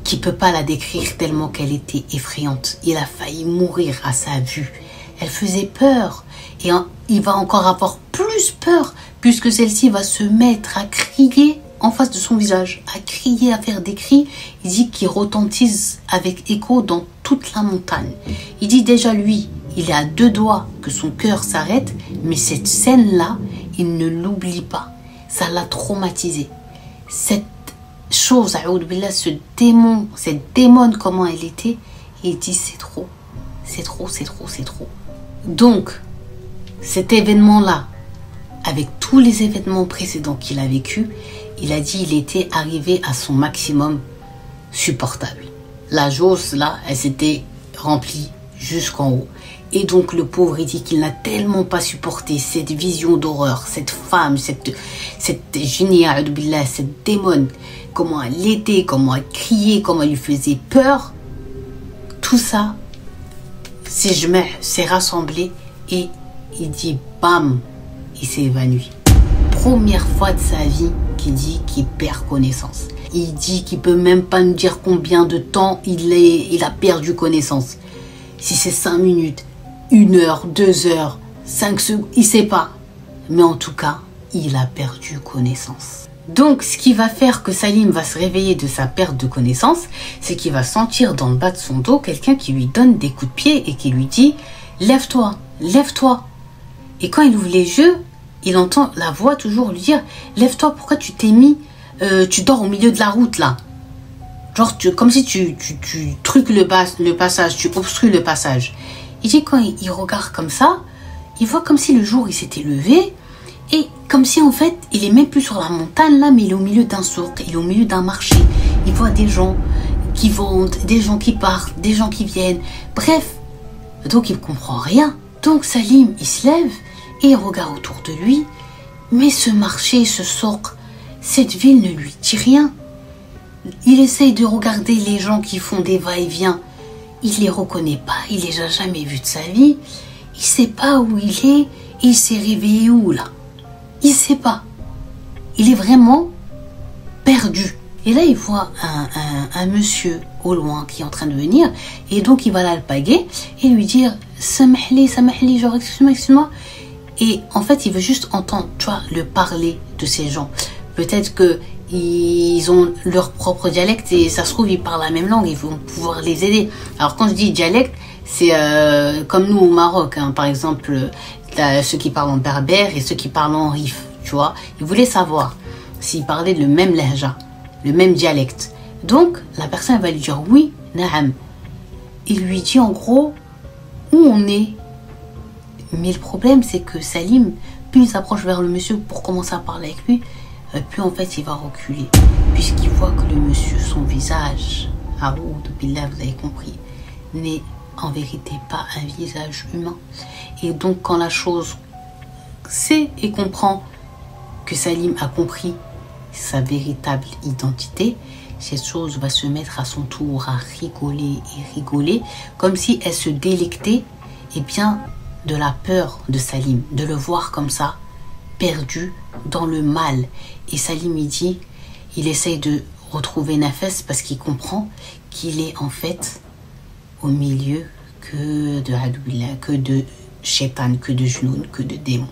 S1: qui peut pas la décrire tellement qu'elle était effrayante. Il a failli mourir à sa vue. Elle faisait peur. Et il va encore avoir plus peur puisque celle-ci va se mettre à crier en face de son visage. À crier, à faire des cris. Il dit qu'ils retentissent avec écho dans toute la montagne. Il dit déjà lui, il est à 2 doigts que son cœur s'arrête. Mais cette scène-là, il ne l'oublie pas. Ça l'a traumatisé. Cette chose, ce démon, cette démone, comment elle était, et il dit c'est trop, c'est trop, c'est trop, c'est trop. Donc, cet événement-là, avec tous les événements précédents qu'il a vécu, il a dit il était arrivé à son maximum supportable. La jauge, là, elle s'était remplie jusqu'en haut. Et donc le pauvre, il dit qu'il n'a tellement pas supporté cette vision d'horreur, cette femme, cette génie, cette démone, comment elle était, comment elle criait, comment elle lui faisait peur. Tout ça, s'est rassemblé et il dit bam, il s'est évanoui. Première fois de sa vie qu'il dit qu'il perd connaissance. Il dit qu'il peut même pas nous dire combien de temps il a perdu connaissance. Si c'est 5 minutes, 1 heure, 2 heures, 5 secondes, il sait pas. Mais en tout cas, il a perdu connaissance. Donc, ce qui va faire que Salim va se réveiller de sa perte de connaissance, c'est qu'il va sentir dans le bas de son dos quelqu'un qui lui donne des coups de pied et qui lui dit « Lève-toi, lève-toi ». Et quand il ouvre les yeux, il entend la voix toujours lui dire « Lève-toi, pourquoi tu t'es mis tu dors au milieu de la route là ?» Genre, comme si tu truques le passage, tu obstrues le passage. Il dit quand il regarde comme ça, il voit comme si le jour il s'était levé et comme si en fait il est même plus sur la montagne là, mais il est au milieu d'un souk, il est au milieu d'un marché. Il voit des gens qui vendent, des gens qui partent, des gens qui viennent. Bref, donc il ne comprend rien. Donc Salim il se lève et il regarde autour de lui, mais ce marché, ce souk, cette ville ne lui dit rien. Il essaye de regarder les gens qui font des va-et-vient. Il les reconnaît pas, il les a jamais vus de sa vie. Il sait pas où il est, il s'est réveillé où là. Il sait pas. Il est vraiment perdu. Et là, il voit un monsieur au loin qui est en train de venir. Et donc, il va l'alpaguer et lui dire « Samahli, samahli, genre excuse-moi, excuse-moi ». Et en fait, il veut juste entendre, tu vois, le parler de ces gens. Peut-être que ils ont leur propre dialecte et ça se trouve ils parlent la même langue, ils vont pouvoir les aider. Alors quand je dis dialecte, c'est comme nous au Maroc, hein, par exemple ceux qui parlent en berbère et ceux qui parlent en rif, tu vois. Ils voulaient savoir s'ils parlaient le même lahja, le même dialecte. Donc la personne va lui dire oui, naam. Il lui dit en gros où on est. Mais le problème c'est que Salim, plus il s'approche vers le monsieur pour commencer à parler avec lui, puis en fait il va reculer puisqu'il voit que le monsieur, son visage, billah, vous avez compris, n'est en vérité pas un visage humain. Et donc quand la chose sait et comprend que Salim a compris sa véritable identité, cette chose va se mettre à son tour à rigoler et rigoler comme si elle se délectait bien de la peur de Salim, de le voir comme ça perdu dans le mal. Et Salim il dit, il essaye de retrouver Nafes parce qu'il comprend qu'il est en fait au milieu que de Hadoubillah, que de Shaitan, que de Junoun, que de démons.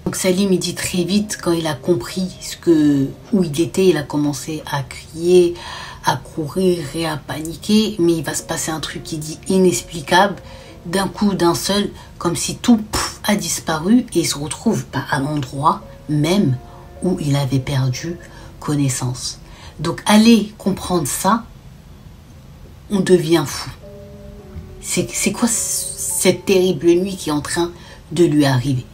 S1: Donc Salim il dit très vite, quand il a compris où il était, il a commencé à crier, à courir et à paniquer, mais il va se passer un truc qui dit inexplicable, d'un coup, d'un seul, comme si tout a disparu et il se retrouve à l'endroit même où il avait perdu connaissance. Donc allez comprendre ça, on devient fou. C'est quoi cette terrible nuit qui est en train de lui arriver?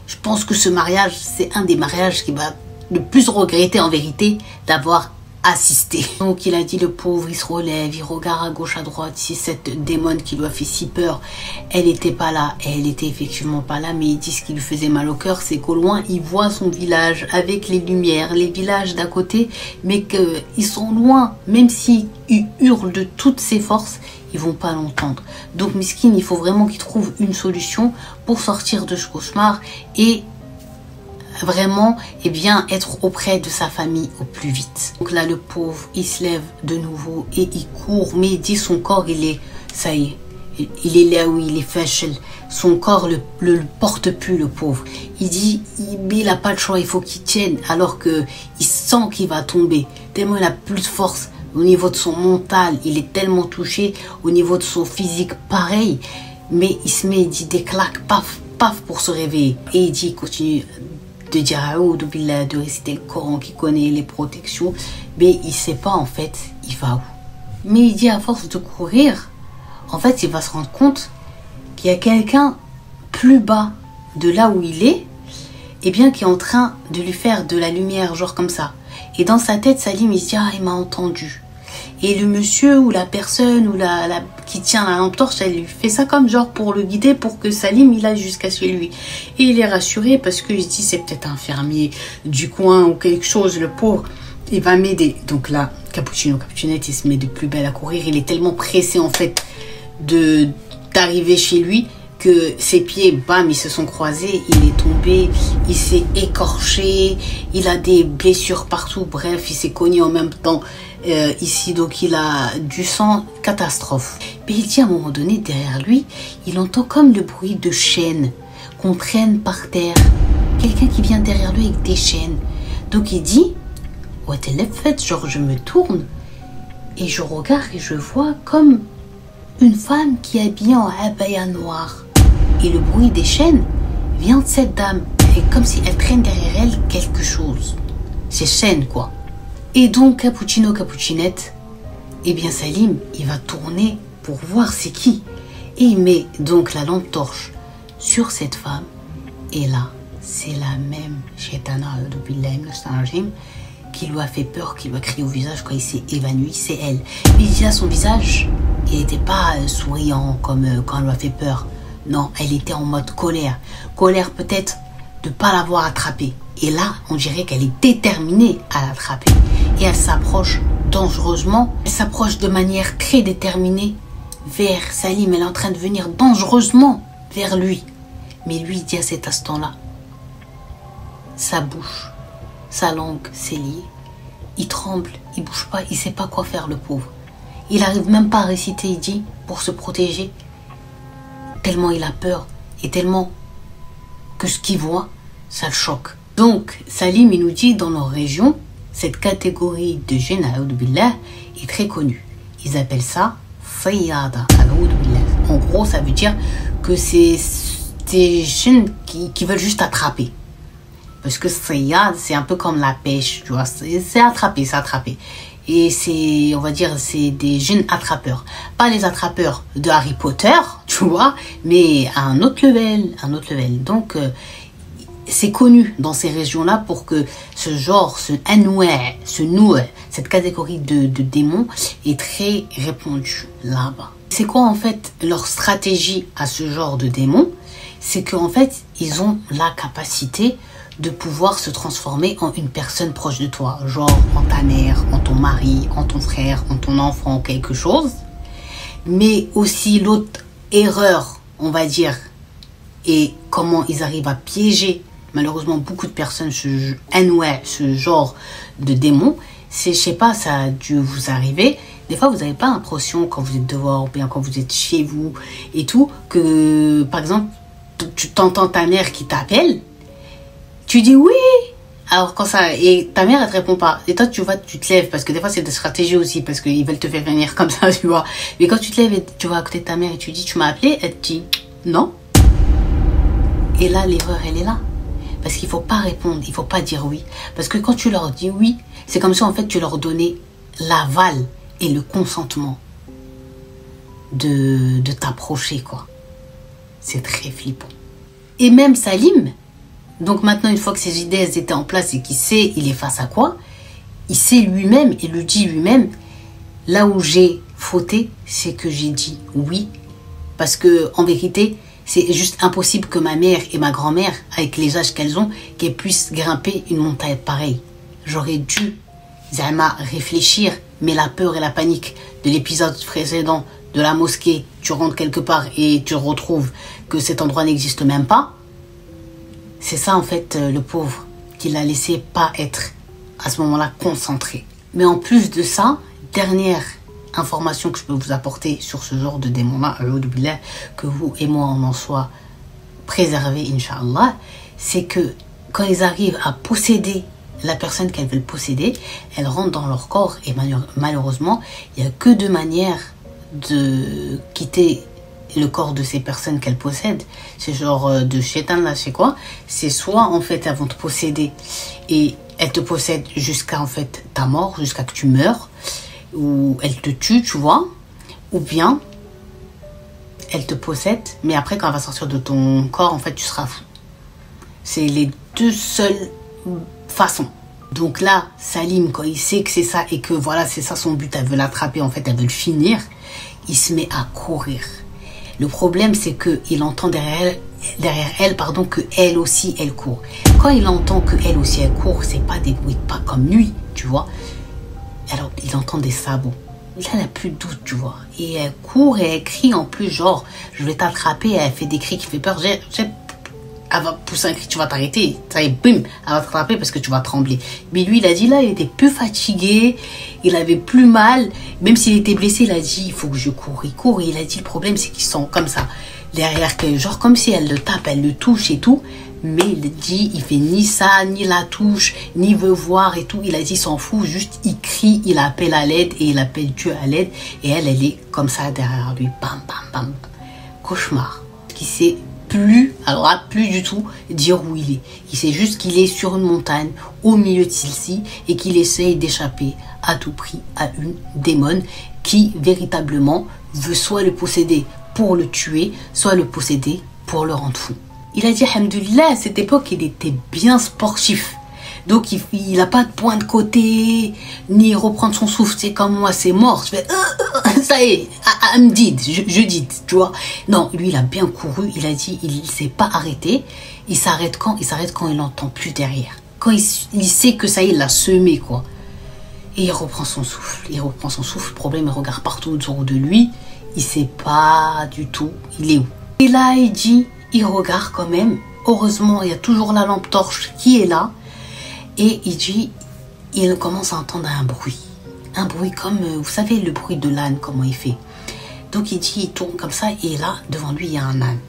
S1: Je pense que ce mariage, c'est un des mariages qui va le plus regretter en vérité d'avoir assisté. Donc il a dit, le pauvre, il se relève, il regarde à gauche, à droite, si cette démon qui lui a fait si peur, elle n'était pas là, et elle était effectivement pas là, mais il dit ce qui lui faisait mal au cœur, c'est qu'au loin, il voit son village avec les lumières, les villages d'à côté, mais qu'ils sont loin, même s'il hurle de toutes ses forces, ils vont pas l'entendre. Donc Miskin, il faut vraiment qu'il trouve une solution pour sortir de ce cauchemar et vraiment être auprès de sa famille au plus vite. Donc là le pauvre il se lève de nouveau et il court, mais il dit son corps ça y est, il est là où il est fâché, son corps le porte plus, le pauvre. Il dit il n'a pas le choix, il faut qu'il tienne alors que il sent qu'il va tomber tellement il a plus de force. Au niveau de son mental il est tellement touché, au niveau de son physique pareil, mais il se met, il dit des claques, paf paf pour se réveiller et il dit, il continue de dire Billah, de réciter le Coran, qui connaît les protections, mais il sait pas en fait il va où. Mais il dit à force de courir, en fait il va se rendre compte qu'il y a quelqu'un plus bas de là où il est, qui est en train de lui faire de la lumière, genre comme ça. Et dans sa tête, Salim il se dit, il m'a entendu. Et le monsieur ou la personne ou qui tient la lampe torche, elle lui fait ça comme genre pour le guider, pour que Salim il aille jusqu'à chez lui. Et il est rassuré parce qu'il se dit c'est peut-être un fermier du coin ou quelque chose, le pauvre, il va m'aider. Donc là, Cappuccinette, il se met de plus belle à courir. Il est tellement pressé en fait d'arriver chez lui que ses pieds, bam, ils se sont croisés, il est tombé, il s'est écorché, il a des blessures partout, bref, il s'est cogné en même temps ici, donc il a du sang, catastrophe. Mais il dit à un moment donné, derrière lui, il entend comme le bruit de chaînes qu'on traîne par terre. Quelqu'un qui vient derrière lui avec des chaînes. Donc il dit, what the fait, genre je me tourne et je regarde et je vois comme une femme qui est habillée en abaya noir. Et le bruit des chaînes vient de cette dame. Et comme si elle traîne derrière elle quelque chose. C'est chaînes quoi. Et donc Cappuccino, Cappuccinette, eh bien Salim, il va tourner pour voir c'est qui. Et il met donc la lampe torche sur cette femme. Et là, c'est la même Shaitana qui lui a fait peur, qui lui a crié au visage quand il s'est évanoui, c'est elle. Mais déjà son visage, il n'était pas souriant comme quand elle lui a fait peur. Non, elle était en mode colère. Colère peut-être de ne pas l'avoir attrapée. Et là, on dirait qu'elle est déterminée à l'attraper. Et elle s'approche dangereusement. Elle s'approche de manière très déterminée vers Salim. Elle est en train de venir dangereusement vers lui. Mais lui dit à cet instant-là, sa bouche, sa langue s'est liée. Il tremble, il bouge pas, il sait pas quoi faire le pauvre. Il n'arrive même pas à réciter, il dit, pour se protéger. Tellement il a peur et tellement que ce qu'il voit, ça le choque. Donc, Salim, il nous dit, dans nos régions, cette catégorie de jinn, billah, est très connue. Ils appellent ça Sayyada, billah. En gros, ça veut dire que c'est des jeunes qui veulent juste attraper. Parce que Sayyad, c'est un peu comme la pêche, tu vois. C'est attraper, c'est attraper. Et c'est, on va dire, c'est des jeunes attrapeurs. Pas les attrapeurs de Harry Potter, tu vois, mais à un autre level, Donc, c'est connu dans ces régions-là pour que ce genre, cette catégorie de démons est très répandue là-bas. C'est quoi en fait leur stratégie à ce genre de démons? C'est qu'en fait, ils ont la capacité de pouvoir se transformer en une personne proche de toi, genre en ta mère, en ton mari, en ton frère, en ton enfant, en quelque chose. Mais aussi l'autre erreur, on va dire, et comment ils arrivent à piéger malheureusement beaucoup de personnes ce genre de démon, c'est, je sais pas, ça a dû vous arriver. Des fois, vous n'avez pas l'impression quand vous êtes dehors ou bien quand vous êtes chez vous et tout, que par exemple, tu t'entends ta mère qui t'appelle. Tu dis oui. Alors quand ça, et ta mère elle te répond pas. Et toi tu te lèves parce que des fois c'est des stratégies aussi parce qu'ils veulent te faire venir comme ça, tu vois. Mais quand tu te lèves et tu vas à côté de ta mère et tu dis tu m'as appelé, elle te dit non. Et là l'erreur elle est là. Parce qu'il faut pas répondre, il faut pas dire oui. Parce que quand tu leur dis oui, c'est comme si en fait tu leur donnais l'aval et le consentement de t'approcher quoi. C'est très flippant. Et même Salim, donc maintenant, une fois que ces idées elles étaient en place et qu'il sait il est face à quoi, il sait lui-même et le dit lui-même, là où j'ai fauté, c'est que j'ai dit oui. Parce que en vérité, c'est juste impossible que ma mère et ma grand-mère, avec les âges qu'elles ont, qu'elles puissent grimper une montagne pareille. J'aurais dû réfléchir, mais la peur et la panique de l'épisode précédent de la mosquée, tu rentres quelque part et tu retrouves que cet endroit n'existe même pas. C'est ça en fait le pauvre qui l'a laissé pas être à ce moment-là concentré. Mais en plus de ça, dernière information que je peux vous apporter sur ce genre de démon-là, que vous et moi on en soit préservés, Inch'Allah, c'est que quand ils arrivent à posséder la personne qu'elles veulent posséder, elles rentrent dans leur corps et malheureusement, il n'y a que deux manières de quitter le corps de ces personnes qu'elles possèdent. C'est genre de shaitan là, c'est quoi? C'est soit en fait elles vont te posséder et elles te possèdent jusqu'à en fait ta mort, jusqu'à que tu meurs, ou elles te tuent, tu vois, ou bien elles te possèdent, mais après quand elle va sortir de ton corps, en fait tu seras fou. C'est les deux seules façons. Donc là, Salim, quand il sait que c'est ça et que voilà, c'est ça son but, elle veut l'attraper, en fait elle veut le finir, il se met à courir. Le problème, c'est qu'il entend derrière elle, que elle aussi, elle court. Quand il entend que elle aussi, elle court, c'est pas des bruits de pas comme lui, tu vois. Alors, il entend des sabots. là, elle n'a plus de doute, tu vois. Et elle court et elle crie en plus, genre, je vais t'attraper. Elle fait des cris qui fait peur. Elle va pousser un cri, tu vas t'arrêter. Ça y est, bim, elle va t'attraper parce que tu vas trembler. Mais lui, il a dit là, il était plus fatigué, il avait plus mal. Même s'il était blessé, il a dit, il faut que je cours. Il court et il a dit, le problème, c'est qu'ils sont comme ça, derrière, genre comme si elle le tape, elle le touche et tout. Mais il dit, il fait ni ça, ni la touche, ni veut voir et tout. Il a dit, il s'en fout, juste il crie, il appelle à l'aide et il appelle Dieu à l'aide. Et elle est comme ça derrière lui. Bam, bam, bam. Cauchemar. Qui sait plus, alors là, plus du tout dire où il est. Il sait juste qu'il est sur une montagne, au milieu de celle-ci, et qu'il essaye d'échapper à tout prix à une démone qui, véritablement, veut soit le posséder pour le tuer, soit le posséder pour le rendre fou. Il a dit, alhamdoulilah, à cette époque, il était bien sportif. Donc, il n'a pas de point de côté, ni reprendre son souffle. C'est comme moi, c'est mort. Je fais, ça y est, I'm dead, je dis, tu vois. Non, lui, il a bien couru. Il a dit, il ne s'est pas arrêté. Il s'arrête quand? Il s'arrête quand il n'entend plus derrière. Quand il sait que ça y est, il l'a semé, quoi. Et il reprend son souffle. Il reprend son souffle. Le problème, il regarde partout autour de lui. Il ne sait pas du tout, il est où. Et là, il dit, il regarde quand même. Heureusement, il y a toujours la lampe torche qui est là. Et il dit, il commence à entendre un bruit. Un bruit comme, vous savez, le bruit de l'âne, comment il fait. Donc il dit, il tourne comme ça, et là, devant lui, il y a un âne.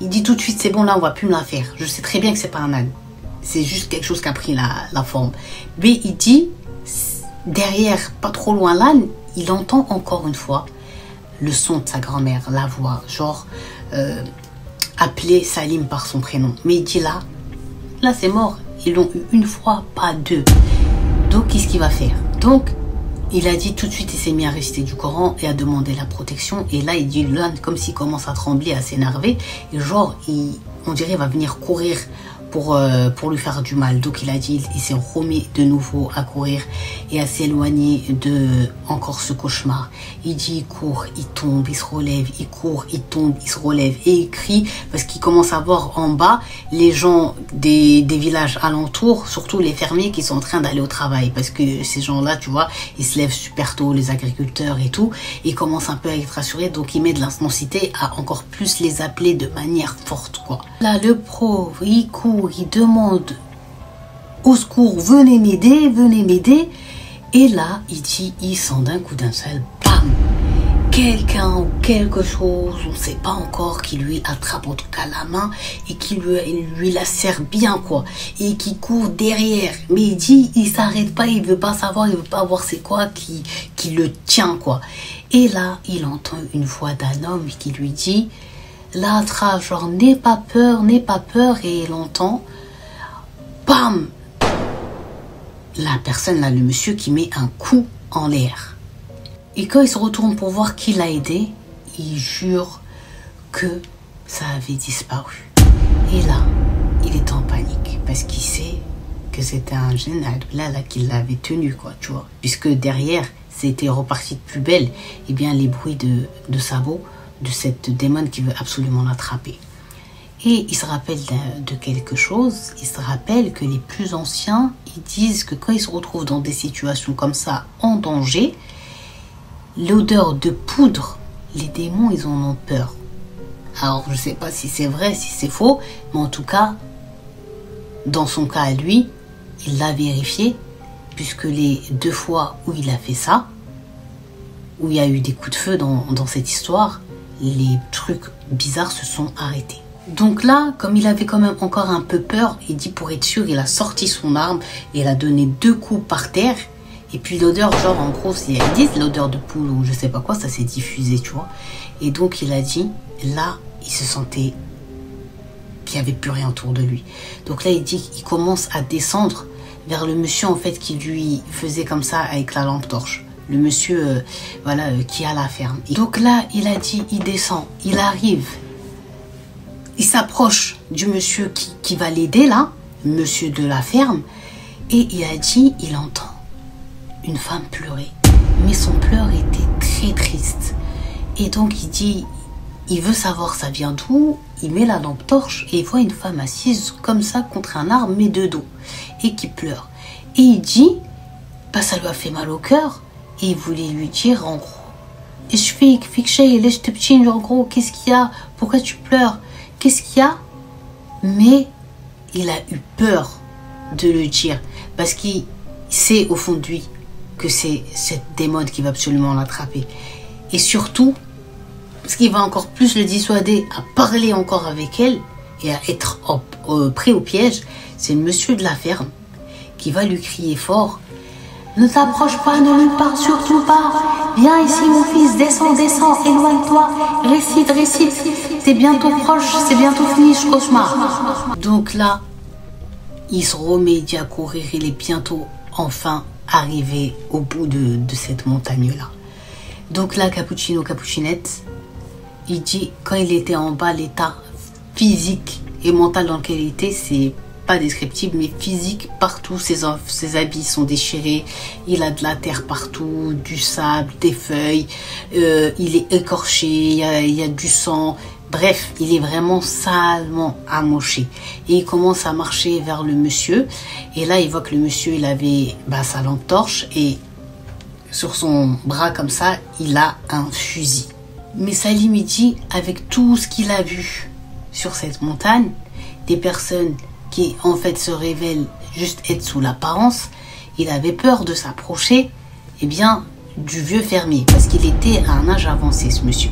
S1: Il dit tout de suite, c'est bon, là, on va plus me la faire. Je sais très bien que c'est pas un âne. C'est juste quelque chose qui a pris la forme. Mais il dit, derrière, pas trop loin l'âne, il entend encore une fois le son de sa grand-mère, la voix, genre appeler Salim par son prénom. Mais il dit là c'est mort. Ils l'ont eu une fois, pas deux. Donc, qu'est-ce qu'il va faire? Donc, il a dit tout de suite, il s'est mis à réciter du Coran et à demander la protection. Et là, il dit l'âne comme s'il commence à trembler, à s'énerver. Et genre, on dirait il va venir courir pour lui faire du mal. Donc il a dit, il s'est remis de nouveau à courir et à s'éloigner de encore ce cauchemar. Il dit, il court, il tombe, il se relève, il court, il tombe, il se relève et il crie parce qu'il commence à voir en bas les gens des villages alentours, surtout les fermiers qui sont en train d'aller au travail, parce que ces gens-là, tu vois, ils se lèvent super tôt, les agriculteurs et tout, ils commencent un peu à être rassurés, donc il met de l'intensité à encore plus les appeler de manière forte, quoi. Là, le pauvre, il court, il demande au secours, venez m'aider. Et là, il dit, il sent d'un coup d'un seul, bam, quelqu'un ou quelque chose, on ne sait pas encore, qui lui attrape en tout cas la main et qui lui la serre bien, quoi, et qui court derrière. Mais il dit, il s'arrête pas, il veut pas savoir, il veut pas voir c'est quoi qui le tient, quoi. Et là, il entend une voix d'un homme qui lui dit, là, genre, n'aie pas peur, et il entend, bam, la personne, là, le monsieur qui met un coup en l'air. Et quand il se retourne pour voir qui l'a aidé, il jure que ça avait disparu. Et là, il est en panique parce qu'il sait que c'était un jeune là qui l'avait tenu, quoi, tu vois. Puisque derrière, c'était reparti de plus belle, et bien les bruits de sabots de cette démon qui veut absolument l'attraper. Et il se rappelle de quelque chose. Il se rappelle que les plus anciens, ils disent que quand ils se retrouvent dans des situations comme ça, en danger, l'odeur de poudre, les démons, ils en ont peur. Alors, je ne sais pas si c'est vrai, si c'est faux, mais en tout cas, dans son cas à lui, il l'a vérifié, puisque les 2 fois où il a fait ça, où il y a eu des coups de feu dans cette histoire, les trucs bizarres se sont arrêtés. Donc là, comme il avait quand même encore un peu peur, il dit pour être sûr, il a sorti son arme et il a donné 2 coups par terre. Et puis l'odeur, genre en gros, ils disent l'odeur de poule ou je sais pas quoi, ça s'est diffusé, tu vois. Et donc il a dit, là, il se sentait qu'il n'y avait plus rien autour de lui. Donc là, il dit qu'il commence à descendre vers le monsieur en fait qui lui faisait comme ça avec la lampe torche. Le monsieur, voilà, qui a la ferme. Et donc là, il a dit, il descend, il arrive. Il s'approche du monsieur qui va l'aider là, monsieur de la ferme, et il a dit, il entend une femme pleurer. Mais son pleur était très triste. Et donc il dit, il veut savoir ça vient d'où, il met la lampe torche et il voit une femme assise comme ça contre un arbre, mais de dos, et qui pleure. Et il dit, bah ça lui a fait mal au cœur, Et il voulait lui dire en gros, je fais en gros, qu'est-ce qu'il y a? Pourquoi tu pleures? Qu'est-ce qu'il y a? Mais il a eu peur de le dire parce qu'il sait au fond de lui que c'est cette démon qui va absolument l'attraper. Et surtout, ce qui va encore plus le dissuader à parler encore avec elle et à être pris au piège, c'est le monsieur de la ferme qui va lui crier fort: ne t'approche pas, ne lui parle surtout pas. Viens ici mon fils, descends, descends, éloigne-toi, récite, récite. T'es bientôt proche, c'est bientôt fini ce cauchemar. Donc là, il se remet à courir, il est bientôt enfin arrivé au bout de cette montagne-là. Donc là, Cappuccino, Cappuccinette, il dit, quand il était en bas, l'état physique et mental dans lequel il était, c'est pas descriptible, mais physique partout. Ses habits sont déchirés, il a de la terre partout, du sable, des feuilles, il est écorché, il y a du sang. Bref, il est vraiment salement amoché. Et il commence à marcher vers le monsieur. Et là, il voit que le monsieur, il avait sa lampe torche. Et sur son bras, comme ça, il a un fusil. Mais Salim, il dit, avec tout ce qu'il a vu sur cette montagne, des personnes qui, en fait, se révèlent juste être sous l'apparence, il avait peur de s'approcher, du vieux fermier. Parce qu'il était à un âge avancé, ce monsieur.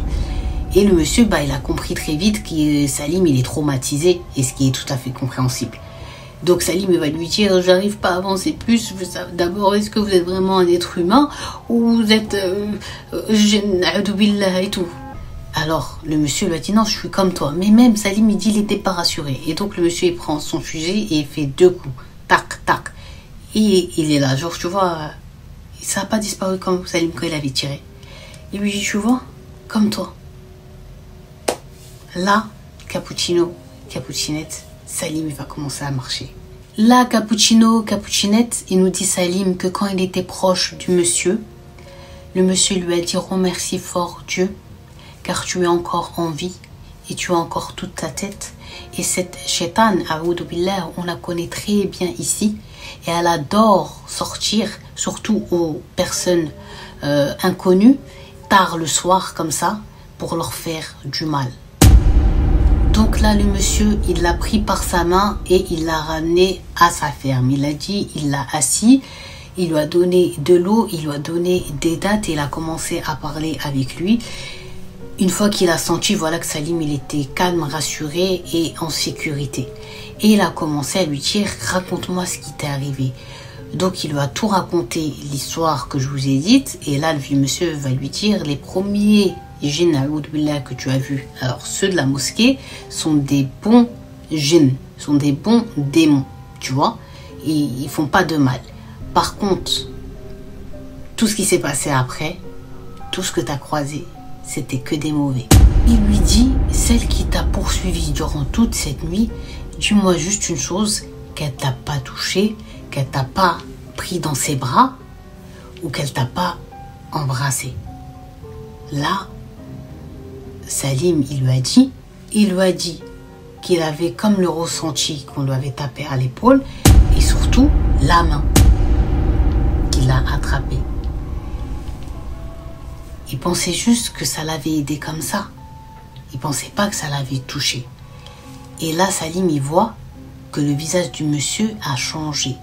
S1: Et le monsieur, il a compris très vite que Salim, il est traumatisé, et ce qui est tout à fait compréhensible. Donc Salim, il va lui dire, j'arrive pas à avancer plus, d'abord, est-ce que vous êtes vraiment un être humain, ou vous êtes et tout. Alors, le monsieur lui a dit, non, je suis comme toi. Mais même Salim, il dit, il n'était pas rassuré. Et donc, le monsieur, il prend son fusil et il fait 2 coups. Tac, tac. Et il est là, genre, tu vois, ça n'a pas disparu comme Salim quand il avait tiré. Il lui dit, tu vois, comme toi. Là, Cappuccino, Cappuccinette, Salim, il va commencer à marcher. Là, Cappuccino, Cappuccinette, il nous dit Salim que quand il était proche du monsieur, le monsieur lui a dit, remercie fort Dieu, car tu es encore en vie et tu as encore toute ta tête. Et cette shaitan, a'oudou billah, on la connaît très bien ici. Et elle adore sortir, surtout aux personnes inconnues, tard le soir comme ça, pour leur faire du mal. Donc là, le monsieur, il l'a pris par sa main et il l'a ramené à sa ferme. Il a dit, il l'a assis, il lui a donné de l'eau, il lui a donné des dattes et il a commencé à parler avec lui. Une fois qu'il a senti, voilà, que Salim, il était calme, rassuré et en sécurité. Et il a commencé à lui dire, raconte-moi ce qui t'est arrivé. Donc il lui a tout raconté, l'histoire que je vous ai dite. Et là, le vieux monsieur va lui dire, les premiers djinns que tu as vus, alors ceux de la mosquée, sont des bons djinns, sont des bons démons, tu vois. Ils font pas de mal. Par contre, tout ce qui s'est passé après, tout ce que tu as croisé, c'était que des mauvais. Il lui dit, celle qui t'a poursuivi durant toute cette nuit, dis-moi juste une chose, qu'elle t'a pas touché, qu'elle t'a pas pris dans ses bras ou qu'elle t'a pas embrassé. Là, Salim, il lui a dit qu'il avait comme le ressenti qu'on lui avait tapé à l'épaule et surtout la main qu'il a attrapée. Il pensait juste que ça l'avait aidé comme ça. Il pensait pas que ça l'avait touché. Et là, Salim, il voit que le visage du monsieur a changé.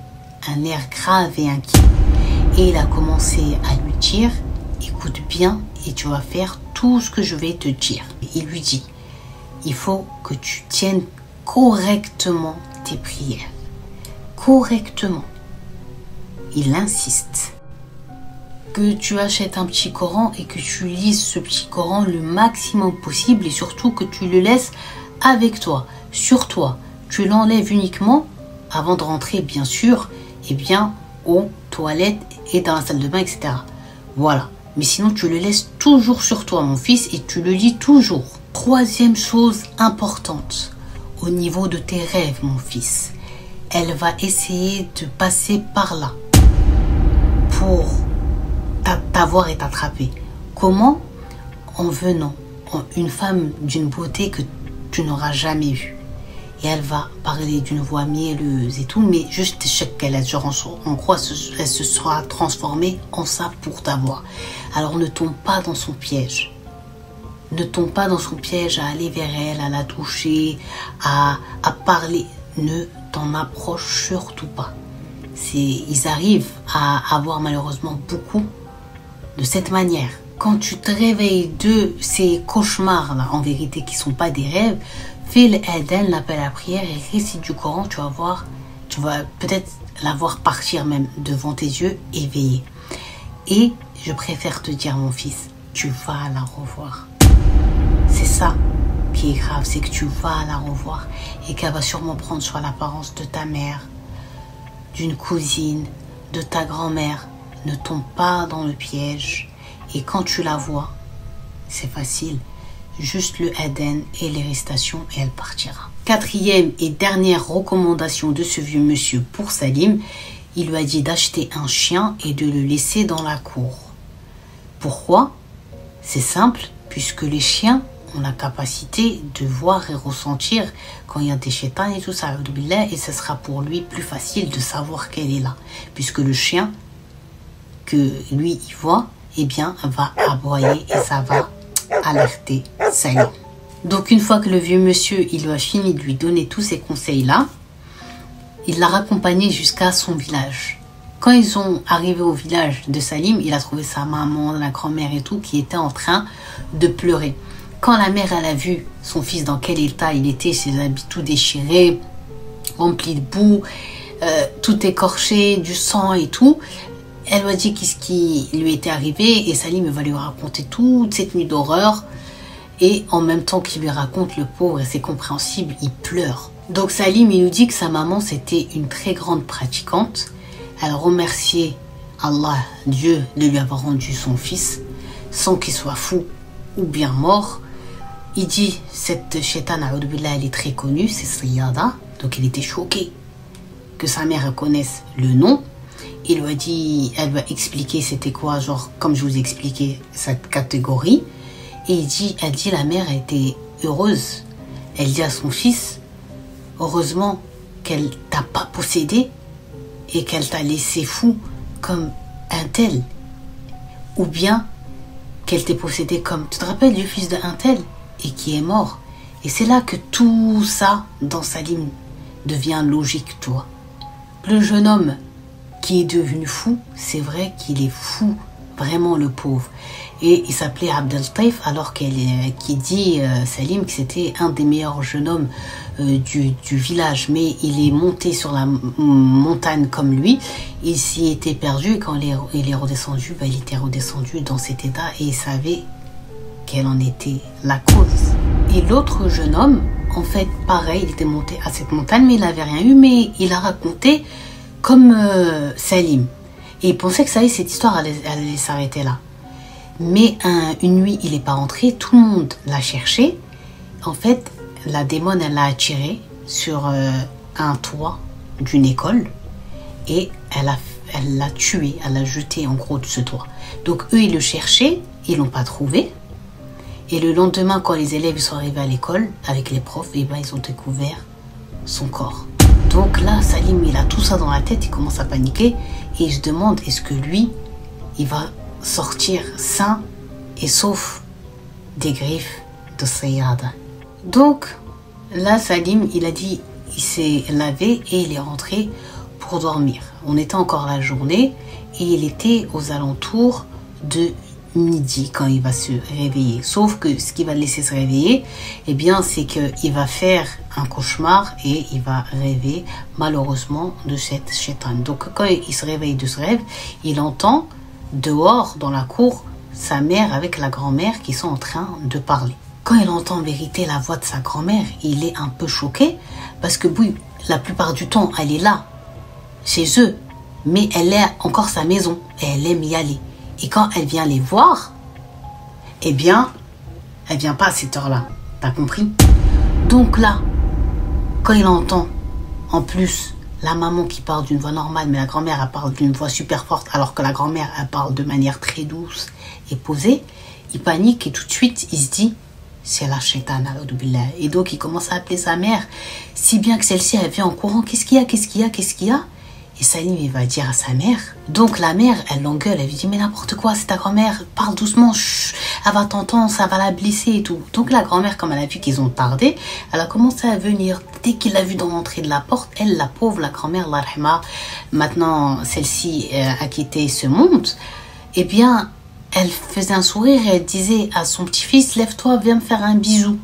S1: Un air grave et inquiet. Et il a commencé à lui dire, écoute bien et tu vas faire tout ce que je vais te dire. Et il lui dit, il faut que tu tiennes correctement tes prières. Correctement. Il insiste. Que tu achètes un petit Coran et que tu lises ce petit Coran le maximum possible et surtout que tu le laisses avec toi, sur toi. Tu l'enlèves uniquement avant de rentrer, bien sûr, aux toilettes et dans la salle de bain, etc. Voilà. Mais sinon, tu le laisses toujours sur toi, mon fils, et tu le lis toujours. Troisième chose importante, au niveau de tes rêves, mon fils, elle va essayer de passer par là pour t'avoir et t'attraper. Comment? En venant, une femme d'une beauté que tu n'auras jamais vue. et elle va parler d'une voix mielleuse et tout, mais juste chaque qu'elle genre en croit, elle se sera transformée en ça pour ta voix. Alors ne tombe pas dans son piège. Ne tombe pas dans son piège à aller vers elle, à la toucher, à parler. Ne t'en approche surtout pas. Ils arrivent à avoir malheureusement beaucoup de cette manière. Quand tu te réveilles de ces cauchemars-là, en vérité, qui ne sont pas des rêves, fais l'Aden, l'appel à la prière et récite du Coran, tu vas voir, tu vas peut-être la voir partir même devant tes yeux, éveillée. Et je préfère te dire, mon fils, tu vas la revoir. C'est ça qui est grave, c'est que tu vas la revoir et qu'elle va sûrement prendre soit l'apparence de ta mère, d'une cousine, de ta grand-mère. Ne tombe pas dans le piège. Et quand tu la vois, c'est facile. Juste le Aden et les récitations et elle partira. Quatrième et dernière recommandation de ce vieux monsieur pour Salim, il lui a dit d'acheter un chien et de le laisser dans la cour. Pourquoi? C'est simple, puisque les chiens ont la capacité de voir et ressentir quand il y a des chétans et tout ça, et ce sera pour lui plus facile de savoir qu'elle est là, puisque le chien que lui il voit, eh bien va aboyer et ça va alerter Salim. Donc une fois que le vieux monsieur il a fini de lui donner tous ces conseils là, il l'a raccompagné jusqu'à son village. Quand ils sont arrivés au village de Salim, il a trouvé sa maman, la grand-mère et tout qui était en train de pleurer. Quand la mère elle a vu son fils dans quel état il était, ses habits tout déchirés, remplis de boue, tout écorché, du sang et tout, elle lui a dit qu'est-ce qui lui était arrivé et Salim va lui raconter toute cette nuit d'horreur. Et en même temps qu'il lui raconte, le pauvre, et c'est compréhensible, il pleure. Donc Salim, il nous dit que sa maman, c'était une très grande pratiquante. Elle remerciait Allah, Dieu, de lui avoir rendu son fils, sans qu'il soit fou ou bien mort. Il dit, cette chétane, elle est très connue, c'est Sriyada. Donc il était choqué que sa mère connaisse le nom. Il lui a dit, elle va expliquer c'était quoi, genre, comme je vous ai expliqué, cette catégorie. Et elle dit, la mère était heureuse. Elle dit à son fils, heureusement qu'elle t'a pas possédé et qu'elle t'a laissé fou comme un tel. Ou bien qu'elle t'ait possédé comme, tu te rappelles du fils d'un tel et qui est mort. Et c'est là que tout ça, dans Salim, devient logique, toi. Le jeune homme qui est devenu fou, c'est vrai qu'il est fou, vraiment le pauvre. Et il s'appelait Abdel Taif, alors qui dit Salim que c'était un des meilleurs jeunes hommes du village. Mais il est monté sur la montagne comme lui, il s'y était perdu et quand il est redescendu, il était redescendu dans cet état et il savait quelle en était la cause. Et l'autre jeune homme, en fait, pareil, il était monté à cette montagne, mais il n'avait rien eu, mais il a raconté comme Salim. Et il pensait que ça y est, cette histoire allait s'arrêter là. Mais une nuit, il n'est pas rentré, tout le monde l'a cherché. En fait, la démon, elle l'a attiré sur un toit d'une école et elle l'a tué, elle l'a jeté en gros de ce toit. Donc eux, ils le cherchaient, ils l'ont pas trouvé. Et le lendemain, quand les élèves sont arrivés à l'école avec les profs, et ben, ils ont découvert son corps. Donc là, Salim, il a tout ça dans la tête, il commence à paniquer et il se demande est-ce que lui, il va sortir sain et sauf des griffes de Sayyada. Donc là, Salim, il a dit, il s'est lavé et il est rentré pour dormir. On était encore la journée et il était aux alentours de midi quand il va se réveiller. Sauf que ce qui va le laisser se réveiller, eh bien, c'est qu'il va faire un cauchemar et il va rêver malheureusement de cette chétane. Donc quand il se réveille de ce rêve, il entend dehors dans la cour sa mère avec la grand-mère qui sont en train de parler. Quand il entend en vérité la voix de sa grand-mère, il est un peu choqué parce que oui, la plupart du temps, elle est là, chez eux, mais elle est encore sa maison et elle aime y aller. Et quand elle vient les voir, eh bien, elle vient pas à cette heure-là. T'as compris? Donc là, quand il entend, en plus, la maman qui parle d'une voix normale, mais la grand-mère, elle parle d'une voix super forte, alors que la grand-mère, elle parle de manière très douce et posée, il panique et tout de suite, il se dit, c'est la shaitana. Et donc il commence à appeler sa mère, si bien que celle-ci elle vient en courant, qu'est-ce qu'il y a, qu'est-ce qu'il y a, qu'est-ce qu'il y a? Et Salim il va dire à sa mère, donc la mère elle l'engueule, elle lui dit mais n'importe quoi, c'est ta grand-mère, parle doucement, chut, elle va t'entendre, ça va la blesser et tout. Donc la grand-mère, comme elle a vu qu'ils ont tardé, elle a commencé à venir. Dès qu'il l'a vu dans l'entrée de la porte, elle, la pauvre, la grand-mère, la rahma, maintenant celle-ci a quitté ce monde, eh bien elle faisait un sourire et elle disait à son petit-fils, lève-toi, viens me faire un bisou.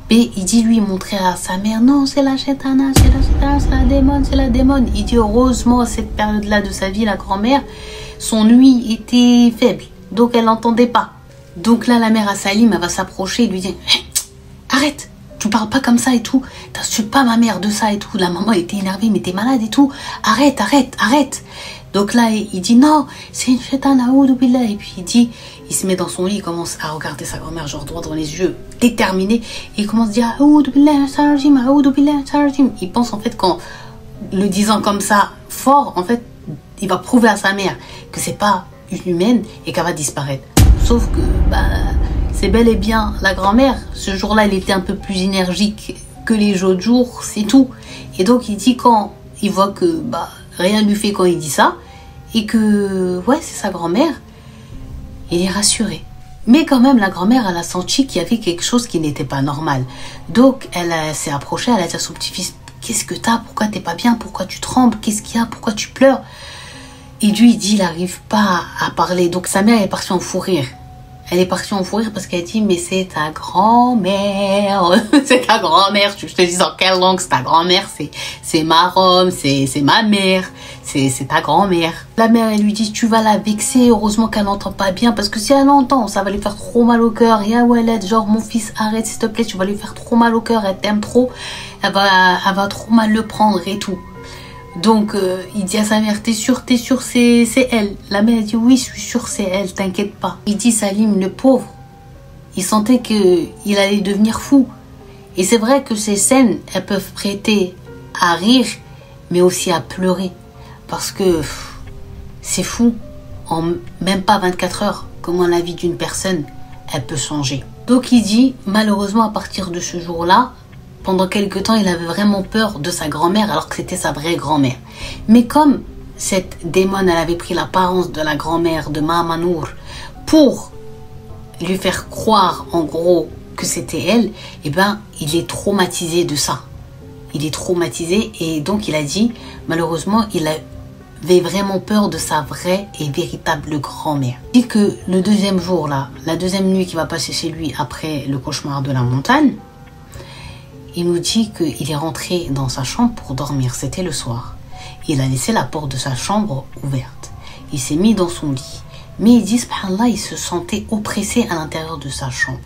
S1: Et il dit, lui, montrer à sa mère, non, c'est la shaitana, c'est la shaitana, c'est la démon, c'est la démon. Il dit, heureusement, à cette période-là de sa vie, la grand-mère, son ouïe était faible, donc elle n'entendait pas. Donc là, la mère à Salim, elle va s'approcher et lui dire, hey, arrête, tu parles pas comme ça et tout, t'insultes pas ma mère de ça et tout. La maman était énervée, mais t'es malade et tout, arrête, arrête, arrête. Donc là, il dit, non, c'est une shaitana, billah. Et puis il dit, il se met dans son lit, il commence à regarder sa grand-mère, genre droit dans les yeux, déterminé, et il commence à dire, il pense en fait qu'en le disant comme ça, fort, en fait, il va prouver à sa mère que c'est pas une humaine et qu'elle va disparaître. Sauf que, c'est bel et bien la grand-mère. Ce jour-là, elle était un peu plus énergique que les autres jours, c'est tout. Et donc, il dit quand il voit que, rien lui fait quand il dit ça, et que, ouais, c'est sa grand-mère, il est rassuré. Mais quand même, la grand-mère, elle a senti qu'il y avait quelque chose qui n'était pas normal. Donc, elle s'est approchée, elle a dit à son petit-fils, qu'est-ce que t'as? Pourquoi t'es pas bien? Pourquoi tu trembles? Qu'est-ce qu'il y a? Pourquoi tu pleures? Et lui, il dit, il n'arrive pas à parler. Donc, sa mère est partie en fou rire. Elle est partie en fou rire parce qu'elle dit, mais c'est ta grand-mère. C'est ta grand-mère. Je te dis en quelle langue c'est ta grand-mère? C'est ma Rome, c'est ma mère. C'est ta grand-mère. La mère, elle lui dit, tu vas la vexer. Heureusement qu'elle n'entend pas bien. Parce que si elle entend, ça va lui faire trop mal au cœur. Ya Waled, genre, mon fils, arrête, s'il te plaît. Tu vas lui faire trop mal au cœur. Elle t'aime trop. Elle va trop mal le prendre et tout. Donc, il dit à sa mère, t'es sûr, c'est elle. La mère dit, oui, je suis sûre, c'est elle, t'inquiète pas. Il dit, Salim, le pauvre, il sentait qu'il allait devenir fou. Et c'est vrai que ces scènes, elles peuvent prêter à rire, mais aussi à pleurer. Parce que c'est fou, en même pas 24 heures, comment la vie d'une personne, elle peut changer. Donc, il dit, malheureusement, à partir de ce jour-là, pendant quelque temps, il avait vraiment peur de sa grand-mère alors que c'était sa vraie grand-mère. Mais comme cette démon, elle avait pris l'apparence de la grand-mère de Maamanour pour lui faire croire en gros que c'était elle, eh ben, il est traumatisé de ça. Il est traumatisé et donc il a dit, malheureusement, il avait vraiment peur de sa vraie et véritable grand-mère. Il dit que le deuxième jour, là, la deuxième nuit qu'il va passer chez lui après le cauchemar de la montagne, il nous dit qu'il est rentré dans sa chambre pour dormir. C'était le soir. Il a laissé la porte de sa chambre ouverte. Il s'est mis dans son lit. Mais il dit, subhanallah, il se sentait oppressé à l'intérieur de sa chambre.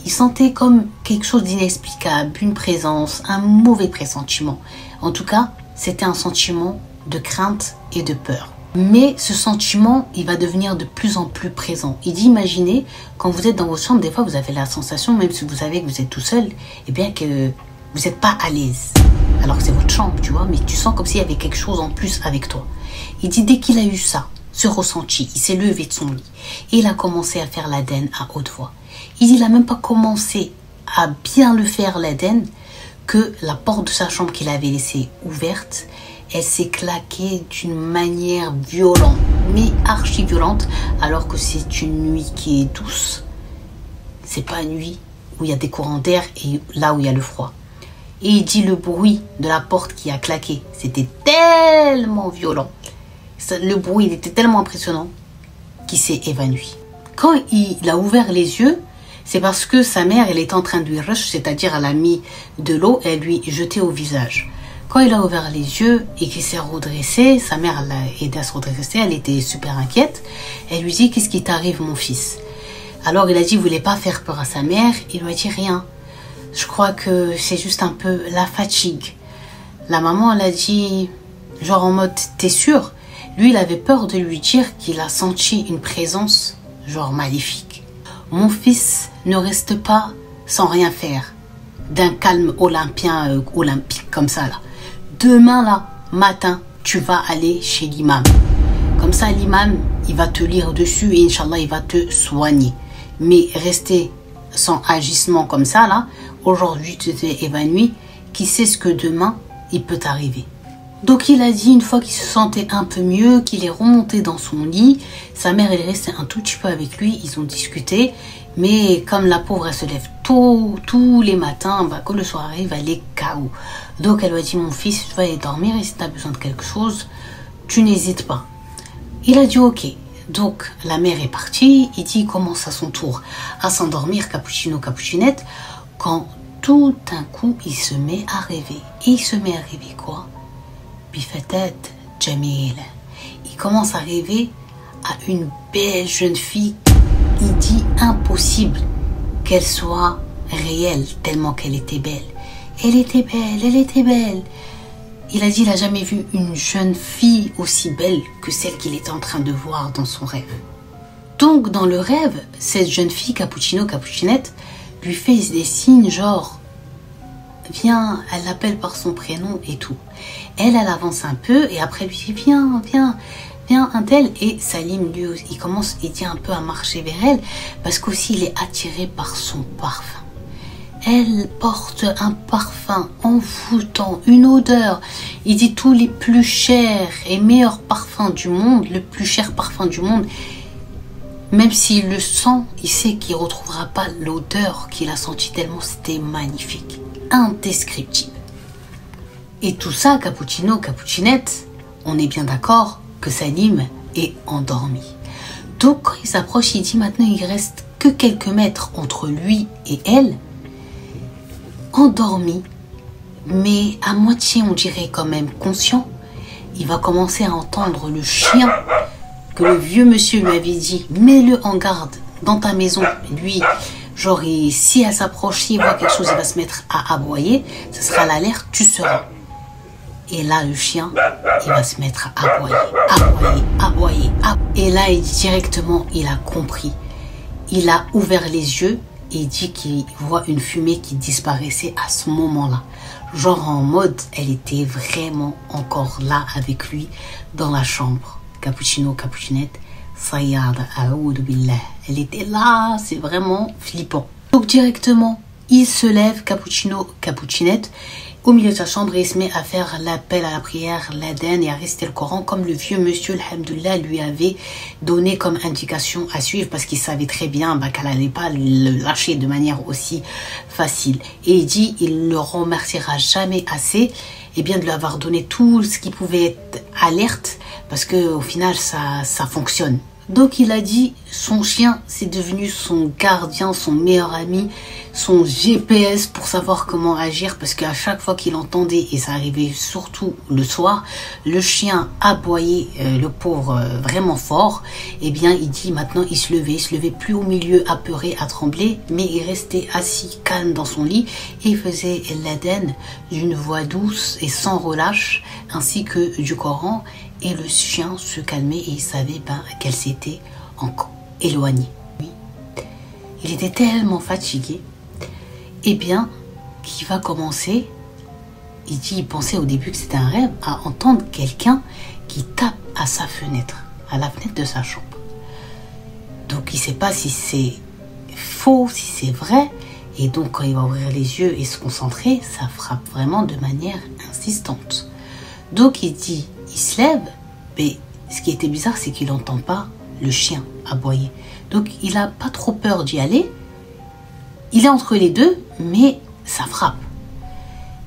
S1: Il sentait comme quelque chose d'inexplicable, une présence, un mauvais pressentiment. En tout cas, c'était un sentiment de crainte et de peur. Mais ce sentiment, il va devenir de plus en plus présent. Il dit, imaginez, quand vous êtes dans votre chambre, des fois, vous avez la sensation, même si vous savez que vous êtes tout seul, eh bien que vous n'êtes pas à l'aise. Alors que c'est votre chambre, tu vois, mais tu sens comme s'il y avait quelque chose en plus avec toi. Il dit, dès qu'il a eu ça, ce ressenti, il s'est levé de son lit et il a commencé à faire l'Aden à haute voix. Il dit, il n'a même pas commencé à bien le faire l'Aden que la porte de sa chambre qu'il avait laissée ouverte, elle s'est claquée d'une manière violente, mais archi violente, alors que c'est une nuit qui est douce. C'est pas une nuit où il y a des courants d'air et là où il y a le froid. Et il dit le bruit de la porte qui a claqué, c'était tellement violent. Le bruit, il était tellement impressionnant qu'il s'est évanoui. Quand il a ouvert les yeux, c'est parce que sa mère, elle était en train de lui rush, c'est-à-dire elle a mis de l'eau et elle lui jetait au visage. Quand il a ouvert les yeux et qu'il s'est redressé, sa mère l'a aidé à se redresser, elle était super inquiète. Elle lui dit, qu'est-ce qui t'arrive mon fils? Alors il a dit, il ne voulait pas faire peur à sa mère, il lui a dit rien. Je crois que c'est juste un peu la fatigue. La maman, elle a dit, genre en mode, t'es sûr? Lui, il avait peur de lui dire qu'il a senti une présence, genre maléfique. Mon fils ne reste pas sans rien faire, d'un calme olympique comme ça là. Demain là, matin, tu vas aller chez l'imam. Comme ça, l'imam, il va te lire dessus et Inch'Allah, il va te soigner. Mais rester sans agissement comme ça, là, aujourd'hui tu t'es évanoui, qui sait ce que demain, il peut t'arriver. Donc il a dit, une fois qu'il se sentait un peu mieux, qu'il est remonté dans son lit, sa mère elle est restée un tout petit peu avec lui, ils ont discuté, mais comme la pauvre elle se lève tôt, tous les matins, bah, quand le soir arrive, elle est KO. Donc elle lui a dit, mon fils, tu vas aller dormir et si tu as besoin de quelque chose, tu n'hésites pas. Il a dit ok. Donc la mère est partie, il dit, il commence à son tour à s'endormir, cappuccino, cappuccinette, quand tout d'un coup il se met à rêver. Et il se met à rêver quoi? Bifatat Jamil. Il commence à rêver à une belle jeune fille. Il dit impossible qu'elle soit réelle tellement qu'elle était belle. Elle était belle, elle était belle. Il a dit il n'a jamais vu une jeune fille aussi belle que celle qu'il était en train de voir dans son rêve. Donc dans le rêve, cette jeune fille, cappuccino, cappuccinette, lui fait des signes genre viens, elle l'appelle par son prénom et tout. Elle avance un peu et après lui dit viens, viens, viens un tel. Et Salim lui il commence, il dit un peu à marcher vers elle parce qu'aussi il est attiré par son parfum. Elle porte un parfum envoûtant, une odeur. Il dit tous les plus chers et meilleurs parfums du monde, le plus cher parfum du monde. Même s'il le sent, il sait qu'il ne retrouvera pas l'odeur qu'il a sentie tellement c'était magnifique. Indescriptible. Et tout ça, cappuccino, cappuccinette, on est bien d'accord que Salim est endormi. Donc quand il s'approche, il dit maintenant il reste que quelques mètres entre lui et elle, endormi, mais à moitié on dirait quand même conscient. Il va commencer à entendre le chien que le vieux monsieur lui avait dit, mets-le en garde dans ta maison. Lui, genre, si elle s'approche, s'il voit quelque chose, il va se mettre à aboyer. Ce sera l'alerte, tu seras. Et là, le chien, il va se mettre à aboyer, aboyer, aboyer, aboyer. Et là, directement, il a compris. Il a ouvert les yeux et il dit qu'il voit une fumée qui disparaissait à ce moment-là. Genre en mode, elle était vraiment encore là avec lui dans la chambre. Cappuccino, cappuccinette, Sayyada, Aoud Billah. Elle était là, c'est vraiment flippant. Donc directement, il se lève, cappuccino, cappuccinette, au milieu de sa chambre et il se met à faire l'appel à la prière, l'Aden et à réciter le Coran comme le vieux monsieur, alhamdoulilah, lui avait donné comme indication à suivre parce qu'il savait très bien qu'elle n'allait pas le lâcher de manière aussi facile. Et il dit, il ne le remerciera jamais assez de lui avoir donné tout ce qui pouvait être alerte parce qu'au final, ça fonctionne. Donc il a dit, son chien, c'est devenu son gardien, son meilleur ami, son GPS pour savoir comment agir parce qu'à chaque fois qu'il entendait, et ça arrivait surtout le soir, le chien aboyait le pauvre vraiment fort, il dit maintenant il se levait plus au milieu apeuré à trembler, mais il restait assis calme dans son lit et il faisait l'Aden d'une voix douce et sans relâche ainsi que du Coran. Et le chien se calmait et il savait qu'elle s'était encore éloignée. Oui. Il était tellement fatigué. Qu'il va commencer, il pensait au début que c'était un rêve, à entendre quelqu'un qui tape à sa fenêtre, à la fenêtre de sa chambre. Donc il ne sait pas si c'est faux, si c'est vrai. Et donc quand il va ouvrir les yeux et se concentrer, ça frappe vraiment de manière insistante. Donc il se lève, mais ce qui était bizarre, c'est qu'il n'entend pas le chien aboyer. Donc il n'a pas trop peur d'y aller. Il est entre les deux, mais ça frappe.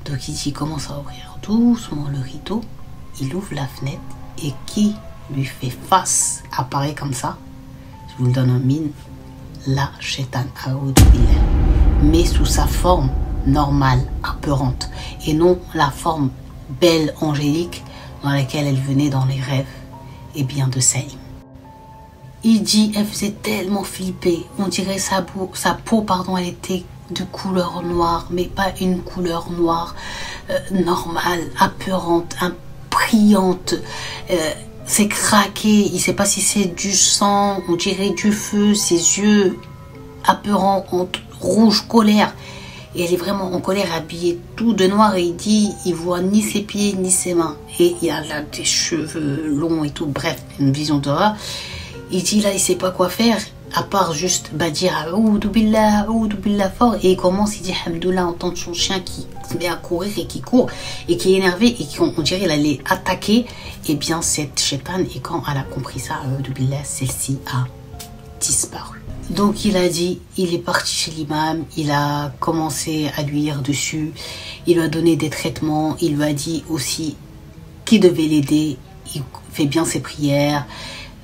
S1: Donc il commence à ouvrir doucement le rideau. Il ouvre la fenêtre et qui lui fait face apparaît comme ça. Je vous le donne en mine. La Shaitan Aoud Billah. Mais sous sa forme normale, apeurante. Et non la forme belle, angélique, dans laquelle elle venait dans les rêves, de Salim. Il dit, elle faisait tellement flipper, on dirait sa peau, elle était de couleur noire, mais pas une couleur noire normale, apeurante, brillante, c'est craqué, il ne sait pas si c'est du sang, on dirait du feu, ses yeux apeurants, rouge, colère. Et elle est vraiment en colère, habillée tout de noir. Et il dit, il voit ni ses pieds ni ses mains. Et il a des cheveux longs et tout. Bref, une vision d'horreur. Il dit là, il sait pas quoi faire. à part juste dire Aoudou billah fort, et il commence, il dit Hamdoullah, entendre son chien qui se met à courir et qui court et qui est énervé et qui, on dirait, il allait attaquer. Et bien cette shaitan, et quand elle a compris ça, Aoudou billah, celle-ci a disparu. Donc il a dit, il est parti chez l'imam, il a commencé à lui lire dessus, il lui a donné des traitements, il lui a dit aussi qu'il devait l'aider, il fait bien ses prières,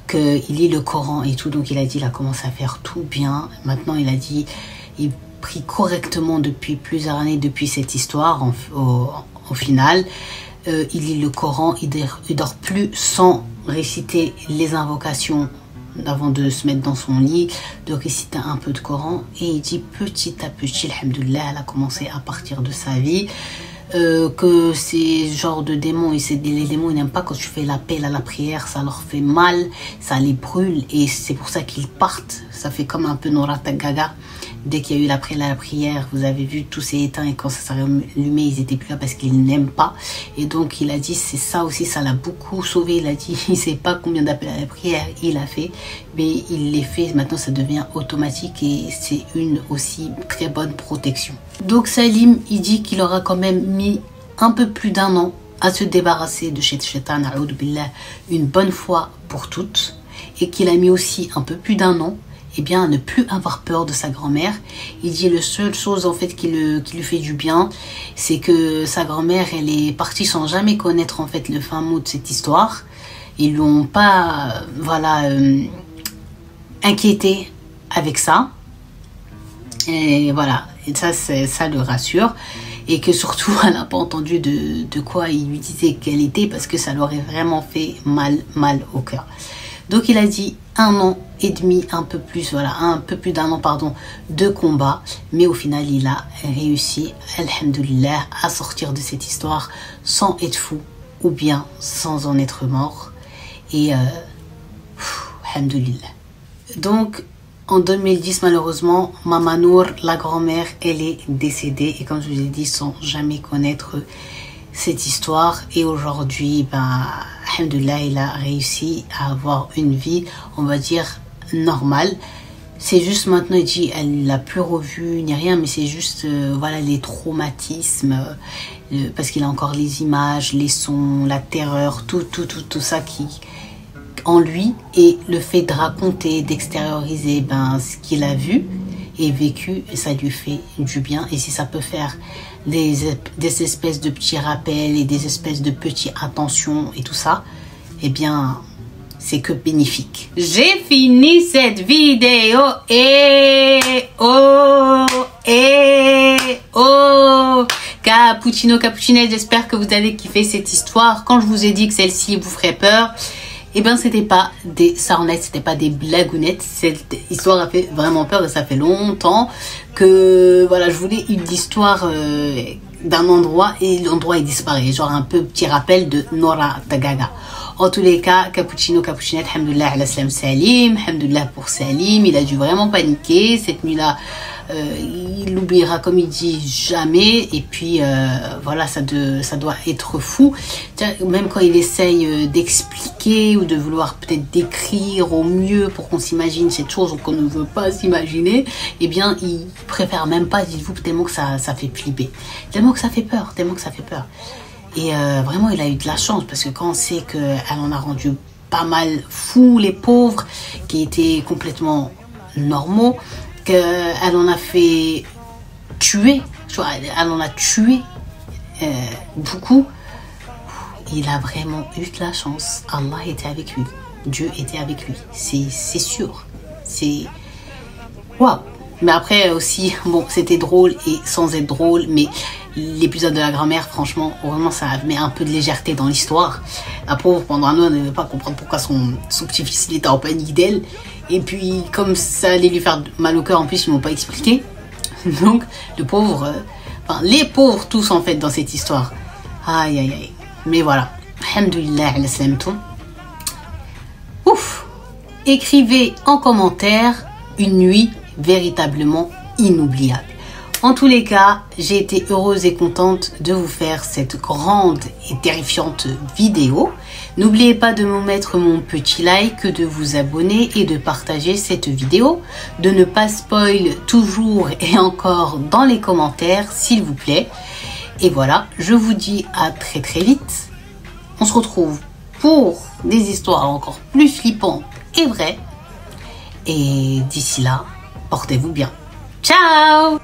S1: qu'il lit le Coran et tout. Donc il a dit, il a commencé à faire tout bien. Maintenant il a dit, il prie correctement depuis plusieurs années, depuis cette histoire au final. Il lit le Coran, il dort plus sans réciter les invocations avant de se mettre dans son lit, de réciter un peu de Coran. Et il dit petit à petit, alhamdoulilah, elle a commencé à partir de sa vie. Que ces genres de démons, les démons, ils n'aiment pas quand tu fais l'appel à la prière, ça leur fait mal, ça les brûle, et c'est pour ça qu'ils partent. Ça fait comme un peu Nora Tagaga. Dès qu'il y a eu l'appel à la prière, vous avez vu, tout s'est éteint, et quand ça s'est allumé, ils étaient plus là parce qu'ils n'aiment pas. Et donc il a dit, c'est ça aussi, ça l'a beaucoup sauvé. Il a dit, il ne sait pas combien d'appels à la prière il a fait, mais il les fait. Maintenant ça devient automatique, et c'est une aussi très bonne protection. Donc Salim, il dit qu'il aura quand même mis un peu plus d'1 an à se débarrasser de cette shaitan, a'oudou billah, une bonne fois pour toutes, et qu'il a mis aussi un peu plus d'1 an, eh bien, à ne plus avoir peur de sa grand-mère. Il dit, la seule chose en fait qui lui fait du bien, c'est que sa grand-mère, elle est partie sans jamais connaître en fait le fin mot de cette histoire. Ils l'ont pas, voilà, inquiété avec ça. Et voilà, et ça le rassure. Et que surtout, elle n'a pas entendu de quoi il lui disait qu'elle était, parce que ça l'aurait vraiment fait mal au cœur. Donc il a dit 1 an et demi, un peu plus, voilà, un peu plus d'1 an, pardon, de combat. Mais au final, il a réussi, alhamdoulilah, à sortir de cette histoire sans être fou, ou bien sans en être mort. Et alhamdoulilah. Donc, en 2010, malheureusement, Mama Nour, la grand-mère, elle est décédée. Et comme je vous ai dit, sans jamais connaître cette histoire. Et aujourd'hui, alhamdoulilah, il a réussi à avoir une vie, on va dire, normale. C'est juste maintenant, il dit, elle l'a plus revu ni rien, mais c'est juste, voilà, les traumatismes, parce qu'il a encore les images, les sons, la terreur, tout ça qui en lui, et le fait de raconter, d'extérioriser ce qu'il a vu et vécu, ça lui fait du bien. Et si ça peut faire des espèces de petits rappels et des espèces de petites attentions et tout ça, eh bien, c'est que bénéfique. J'ai fini cette vidéo et Cappuccino, j'espère que vous allez kiffer cette histoire. Quand je vous ai dit que celle-ci vous ferait peur, eh bien, c'était pas des sornettes, c'était pas des blagounettes. Cette histoire a fait vraiment peur, et ça fait longtemps que, voilà, je voulais une histoire d'un endroit, et l'endroit est disparu. Genre un peu petit rappel de Nora Tagaga. En tous les cas, Cappucchinette, alhamdoulilah ala salam Salim, alhamdoulilah pour Salim. Il a dû vraiment paniquer cette nuit-là. Il l'oubliera, comme il dit, jamais. Et puis voilà, ça doit être fou. Même quand il essaye d'expliquer ou de vouloir peut-être décrire au mieux pour qu'on s'imagine cette chose qu'on ne veut pas s'imaginer, eh bien il préfère même pas, dites-vous, tellement que ça fait flipper, tellement que ça fait peur, Et vraiment, il a eu de la chance, parce que quand on sait qu'elle en a rendu pas mal fous, les pauvres, qui étaient complètement normaux, qu'elle en a fait tuer, elle en a tué beaucoup, il a vraiment eu de la chance. Allah était avec lui, Dieu était avec lui, c'est sûr, c'est waouh. Mais après aussi, bon, c'était drôle et sans être drôle, mais l'épisode de la grand-mère, franchement, vraiment, ça met un peu de légèreté dans l'histoire. La pauvre, pendant un an, elle ne veut pas comprendre pourquoi son petit-fils était en panique d'elle. Et puis, comme ça allait lui faire mal au cœur, en plus, ils ne m'ont pas expliqué. Donc, le pauvre, les pauvres tous, en fait, dans cette histoire. Aïe, aïe, aïe. Mais voilà. Alhamdoulilah, ala salamtoum. Ouf. Écrivez en commentaire une nuit véritablement inoubliable. En tous les cas, j'ai été heureuse et contente de vous faire cette grande et terrifiante vidéo. N'oubliez pas de me mettre mon petit like, de vous abonner et de partager cette vidéo. De ne pas spoil toujours et encore dans les commentaires, s'il vous plaît. Et voilà, je vous dis à très très vite. On se retrouve pour des histoires encore plus flippantes et vraies. Et d'ici là, portez-vous bien. Ciao!